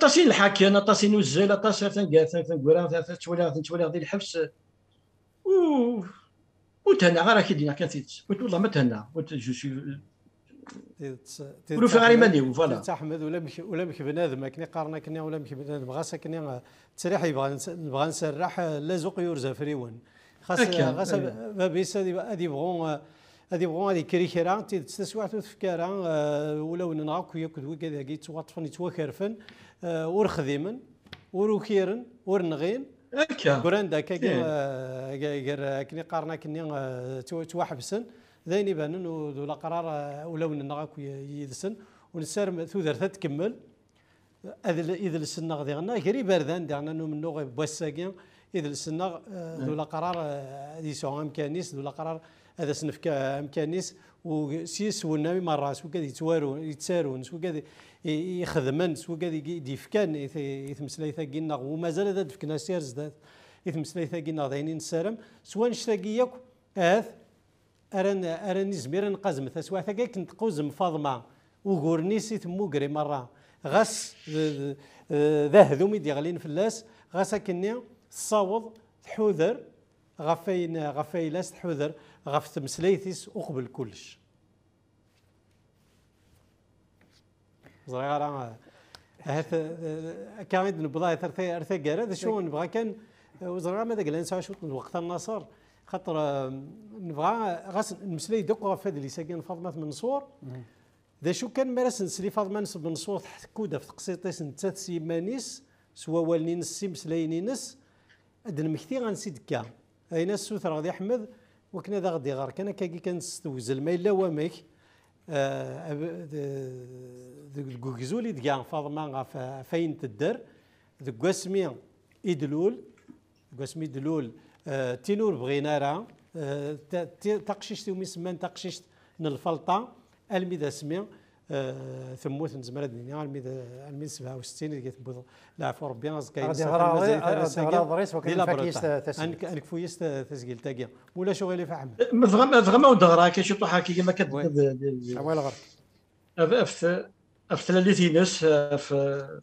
تاسين الحكي انا تاسين وزيل تاسين تنقرا تولي غادي الحبس وتهنا غير كي دينا كانت والله ما تهنا ولو في غير ماني فوالا تحمد ولا مك بنادم كني قارنا كني ولا مك بنادم غاسا كني تسريح نبغى نسرح لا زوق يرزا فريون خاص بابيس هذه بغون هذه كريكرا تسوعت تفكارا ولا ننعك ياكل كذا كي توطفني توكرفن ورخديمن وروكيرن ورنغين هكا براندا كني قارنا كني توحبسن ذاين يبان ولا قرار ولا ننعك يدسن ونسار ثوذر تكمل اذا السنه غادي غنا غير باردان دعنا من نوغ بواساكين اذا السنه ولا قرار يسوع امكانيس ولا قرار هذا سنفك امكانيس وسيس والنبي مرة سو قاعد يتسارون سو قاعد يخدمن سو قاعد يدفكان يتمسلي ثاقينا ومازال هذا دفكنا سيرز ذات يتمسلي ثاقينا ضاينين السلام سواء نشتاقيك اراني زمير نقزم سواء ثاقي كنت قوزم فاطمه وغورنيسي تموقري مره غاس ذا هذوم يدغلين في اللاس غاس كني تصاوض تحوذر غفايلاس تحوذر غف تمسليثيس وقبل كلش صغيره كان نبغى ارثى هذا شو نبغى كان وزرا ما داك نسى شو وقت النصر خاطر نبغى غاس المسلي دوك غف هذا اللي ساكن فاطمه منصور ذا شو كان مارس نسلي فاطمه منصور تحت كوده في تقسيطيس نتا سيمانيس سوا والنين السي مسلاينينس ادن مكثي غنسيد كا اين السوثر غادي احمد وكنا ذا غادي غار كان كنستوزل ما الا وامك الكوكزولي دكا فاطمه فاين تدر ذك قاسمي يدلول تينور بغينا راه تقشيشت ومسمان تقشيشت الفلطه الميدا سمي ثموت نزمر الدنيا الميدا 67 اللي كتبوض العفو ربي نازكاي انك فويس تسجيل تاكيا ولا شغلي فحم فغما ودغرا كيشي طوحه كي ما كتب حوال غرب في 30 في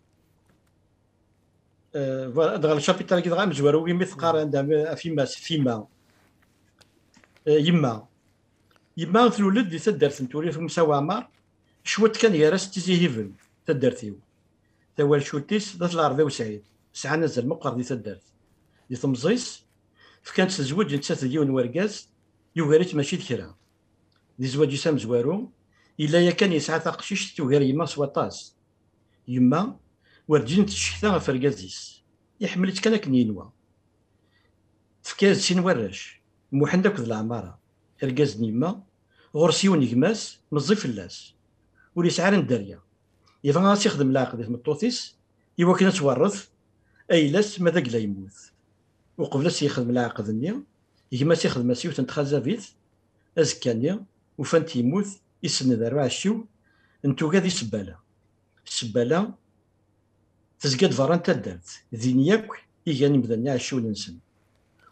دغ الشابيتال كي دغا مزوارو وي مثقار عندها فيما يما في الولد اللي تدرت نتوري في مساومه شوت كان يارس تيزي هيفن تدرتيو تاوال شوتيس ذات العربي وسعيد سعى نزل مقر دي تدرت دي تمزيس فكانت تزوج نتسات ديون ورقاز يوغاريت ماشي ذكرها دي زواج يسام زوارو إلا يا كان يسعى تقشيش توغار يما سواطاس يما ورجين تشكتا في رقازيس يحملت كان كنينوا تفكاز سين وراش موحن داك العمارة رقاز نيما غرسيون يغماس مزي فلاس ولي سعار نداريا يفا غاس يخدم العقد في مطوطيس إوا كنا تورث أي لاس ماذا قلا يموت وقبل يخدم العقد نيا يغماس يخدم ماسيو تنتخازا فيت أزكانيا وفانت يموت يسند 24 انتو غادي السبالة تزقاد فران تدارت ذين ياك يجاني بدنا 20 نسن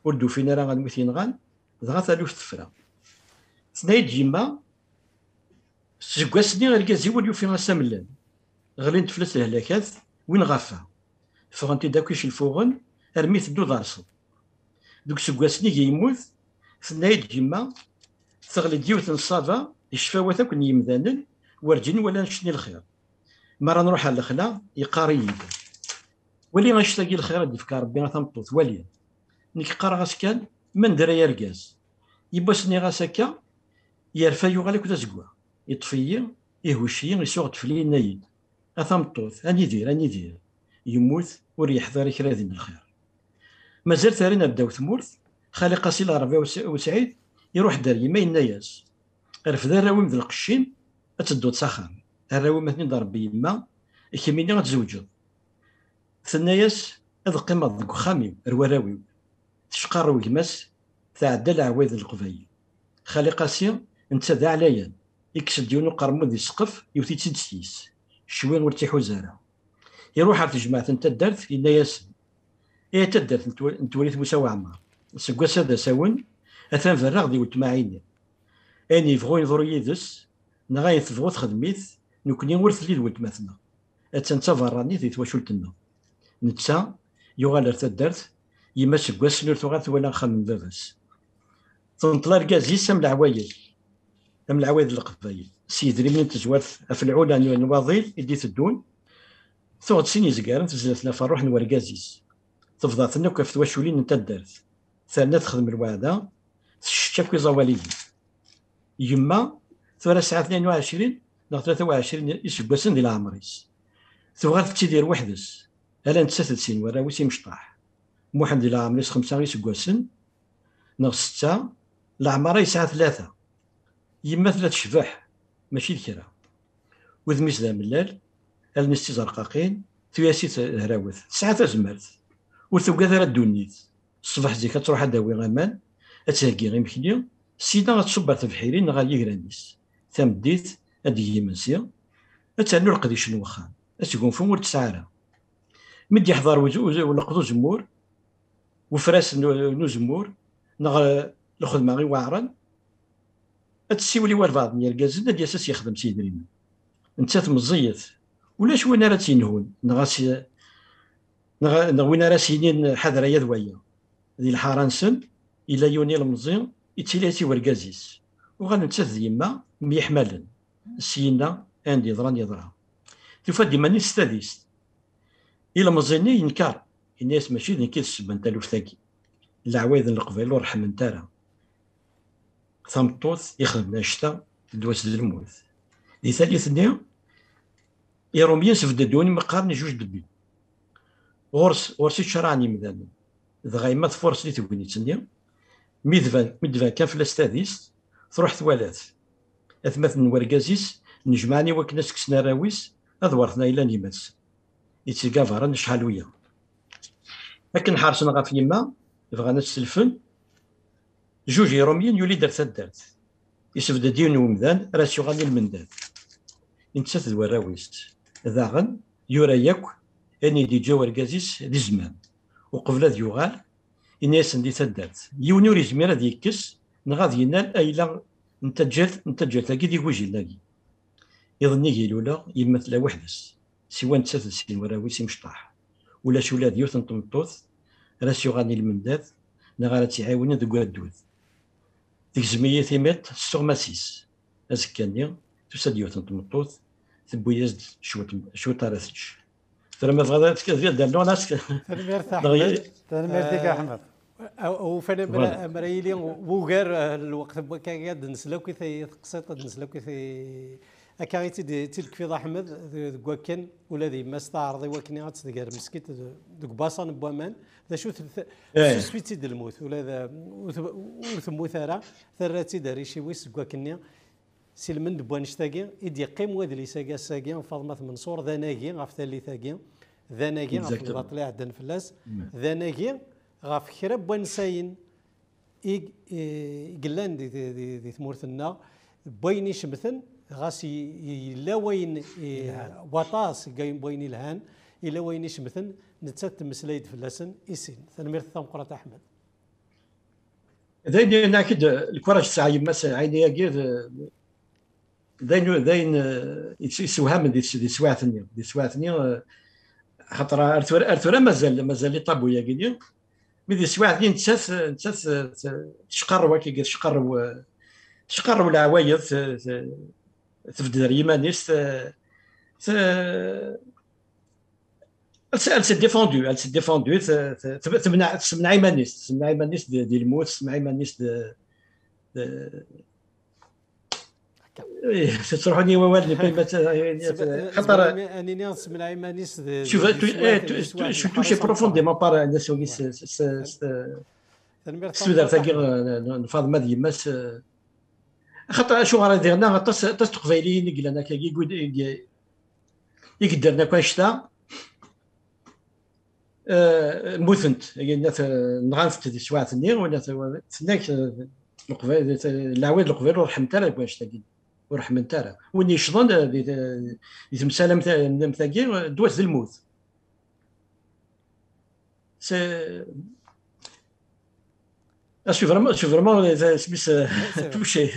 وردو فينا راه غنموت ينغان دغا ثالوث تفرا ثنايد جيما سكواسني ركازي وليو في غاسا ملان غلين تفلت الهلاكات وين غافا فغنتي داكوش الفوغن ارميت دو دارسو دوك سكواسني يموت ثنايد جيما تغلي ديوث الصافا الشفاوات كون يمدانن ورجين ولا نشني الخير مرة نروح على الخلا يقاري ولي غنشتاقي الخير اللي فكر ربي غتمطوط ولي نيك قارا غاسكان من درا يركاز يبسني غاسكا يرفا يوغالك تزكوا يطفي يهوشي يسوق تفلي نايد اثمطوط راني دير يموت وريح ذا كرا دين الخير مازال ثارينا بداو ثمورث خالي قاسي العربي وسعيد يروح دار يما يناياس عرف ذا الراوي مثل القشين اتدو تسخن الراوي مثني ضرب بيما كيميني غتزوجو ثناياس هذا قيمة ذوك خامي رواراوي تشقار ويكماس تعدى العوايد القبايل خالي قاسي انت ذا عليا يكسد ديونو قرمود يسقف يوتي تسيس شوين ورتيحو زارا يروح على جماعة انت دارت يناياس ايه تدرت انت وليت مساوي عمار سكواس هذا ساون اثان فراغ دي ولتماعيني اني يبغوا ينظروا يدس نغاية تبغوا تخدميت نكوني ورث لي ولد مثنا اتسان تفراني في تواشلتنا نتسا يغال ارتدرت يما سكواس نرتوغات ولا خمم باباس تنطلع ركازي سام العوايد ام العوايد القبايل سيدري من تزوارت في العلا نواضيل يدي تدون ثوت سيني زكارن تزلت لافا روح نوركازيس تفضاتنا كيف تواشولين انت دارت ثانية تخدم الوعدة تشتاك في زوالي يما ثورة ساعة 22 ل 23 يسكواسن ديال عمريس ثوغات تيدير وحدس الا نتسات سين ورا وسي مشطاح موحد ديال عمريس 5 يسكواسن نغ 6 العمارة يسعى 3 يما 3 شباح ماشي الكرا وذميس ذا ملال النستي زرقاقين ثياسيت هراوث ساعة زمرت وثوكا ثرا دونيت الصباح زيك تروح داوي غامان اتهكي غير مكني سيدا غتصب في الحيرين غا يغرانيس تمديت ادي منسيا اتانو القديش الوخان اتكون فم ولد سعاره مدي يحضر ونقضو زمور وفراس نو زمور نغ الخدمه غي واعرا اتسيولي والبعض من الكازن ديال اساس يخدم سيدي ريم انت تمزيت ولاش وين راه تينهون نغاسي وين راه سينين حذر يا ذويا ذي الحرانسن الى يوني المزيان يتيلاتي وركازيس وغنتسد يما ميحملا سينا عندي ضران يضرا تفدي ماني ستاديس الى مزيني ينكر الناس ماشي نكيد السبان تاع الوثاقي العوايد القبيل ورحم نتارا ثمطوط يخدم الشتا دوات الموت دي ثالث يروميا سفددوني مقارني جوج دبي غورسي شراني مذان ذغايمات فورس لي تبني تسنيا مدفان كان في الاستاديس تروح ثوالات اثمث وركازيس نجمعني وكناس كسنا راويس اذورثنا الى نيماس يتيكافرا شحال ويا لكن حارسنا غا في يما بغانا تسلفن جوج يروميين يولي دارت يسفد ديون ومذان راسيو غادي المنداد انتسات الوراويس ذاغن يورا ياك اني دي جا وركازيس دي زمان وقبل ذ يغال الناس دي تدارت يونيوري زميرا ديكس نغادي ينال ايلا نتجلت لاكي دي وجي لاكي يظني يلولا يمثل وحدس سوا نتسات سين وراويس مشطاح ولا شولا ديوث نطمطوث راسيو غاني المنداد نغارا تيعاوني ذو الدود ديك زمية تيمات ستوغماسيس ازكانيا توسا ديوث نطمطوث تبويزد شويه راسش ترى ما بغات كذا دار ناس تنميرت احمد تنميرتك احمد او فانا مريلي وغير الوقت بكا قاعد نسلاو كي تقسيط نسلاو كي اكايتي تلك في احمد كوكن ولا دي ما استعرضي وكني غاتدير مسكيت دوك باصان بوامان ذا شو سويتي د الموت ولا وثمو ثراتي داري شي ويس كوكني سلمن بوانشتاكي يدي قيم وادلي ساكا ساكي فاطمه منصور ذا ناكي غاف ثالثاكي ذا ناكي غاف الباطلي عدن فلاس ذا ناكي غاف خراب بوانساين قلان دي ثمورثنا بويني شمثن غاسي لا وين وطاس كاين بويني الهان الا وين يشمثن نتات مسلايد فلاسن يسين ثنمير ثمقرة احمد ذاين اكيد الكره الساعه مثلا عيني غير ذاين يسوها دي سواثني خاطر ارثورا مازال لي طابو يا كيدي مي سواثني نتساس تشقر كي تشقر العوايد تفدر يمانيس elle s'est défendue تمنع يمانيس ديال الموت تمنع يمانيس تروحوني والد خاطر اني نسمع يمانيس شوف je touche profondément par la السوداء تاعي فاطمه ديال ماس خاطر شو غادي ديرنا تقبايليين قلنا كي يقدرنا كون شتا موثنت يعني نغانفت دي سواعتني ولا تناك القبايل العواد القبايل ورحمتها كون شتا ورحمتها وين يشضن دي تمسالم تاعي دوات الموت شوف فريمون سميس توشي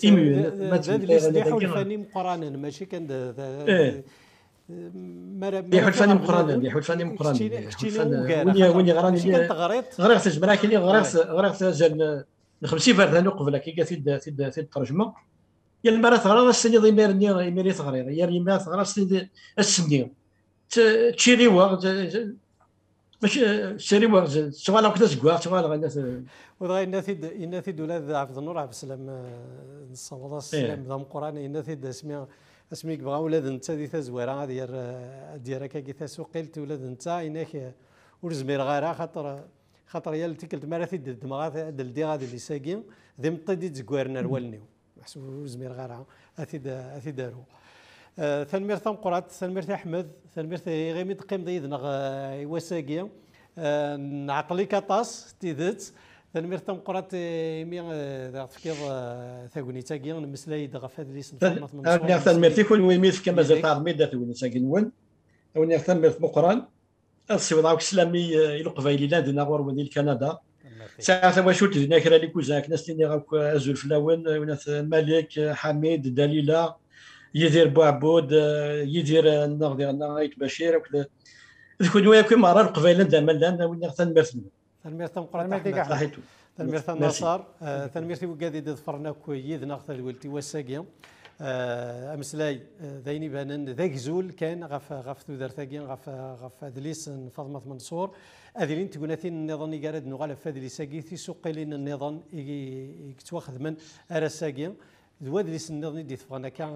ايمو هذا اللي يستحوا الفني مقرانا ماشي كان يحول الفني مقرانا وين غراني غرقت جمراكني غرقت زال 50 فرد قبل كي قالت في الترجمه يا المرات غرا السني ضميرني يميري تغرير يا المرات غرا السني تشيري ماشي شري واغ شغال وقت زكوا شغال غنات وغا يناثيد ولاد عبد النور عبد السلام نصوض السلام ذا قران يناثيد اسميك بغا ولاد انت دي تزويره ديال كي تسوقيلت ولاد انت انك ورزمير غير خاطر يا تيكلت مراثيد الدماغ دي غادي اللي ساكين ذي مطيدي تزكوارنا رولنيو محسوب ورزمير غير اثي دارو ثنمير ثم قرات ثنمير احمد ثنمير غيمي تقيم ضيدنا وساقيه نعقلي كطاس تيدت ثنمير ثم قرات مي تفكير ثاغوني تاكي نمسلاي دغ هذا ليس انا ثنمير تيكون وين ميت كما زال تعرمي دا ثاغوني تاكي نون او ثنمير مقران السيوض اسلامي القبايلي لاند نغور ودي كندا ساعه واش قلت هنا كرا لي كوزاك ناس اللي غاك ازول فلاون وناس مالك حميد دليله يدير بوعبود يدير النار ديالنا غايت بشير وكذا تكون وياك مرة القبيله دائما لان وين ثنمرث ثم قرات ثنمير النصار ثنمير وكادي ظفرنا كويد ناخذ ولتي وساقيا امسلاي ذيني بانن ذاك زول كان غف تودر ثاقيا غف ادليس فاطمه منصور اذلين تقولاتين النظام يقارد نغال فادلي ساقي في سوق لين النظام يتواخذ من ارساقيا ذواد اللي سنضني دي ثفغنا كان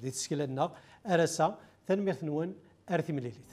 دي تسكيلنا ارسا ثنمير ثنون ارثي مليليت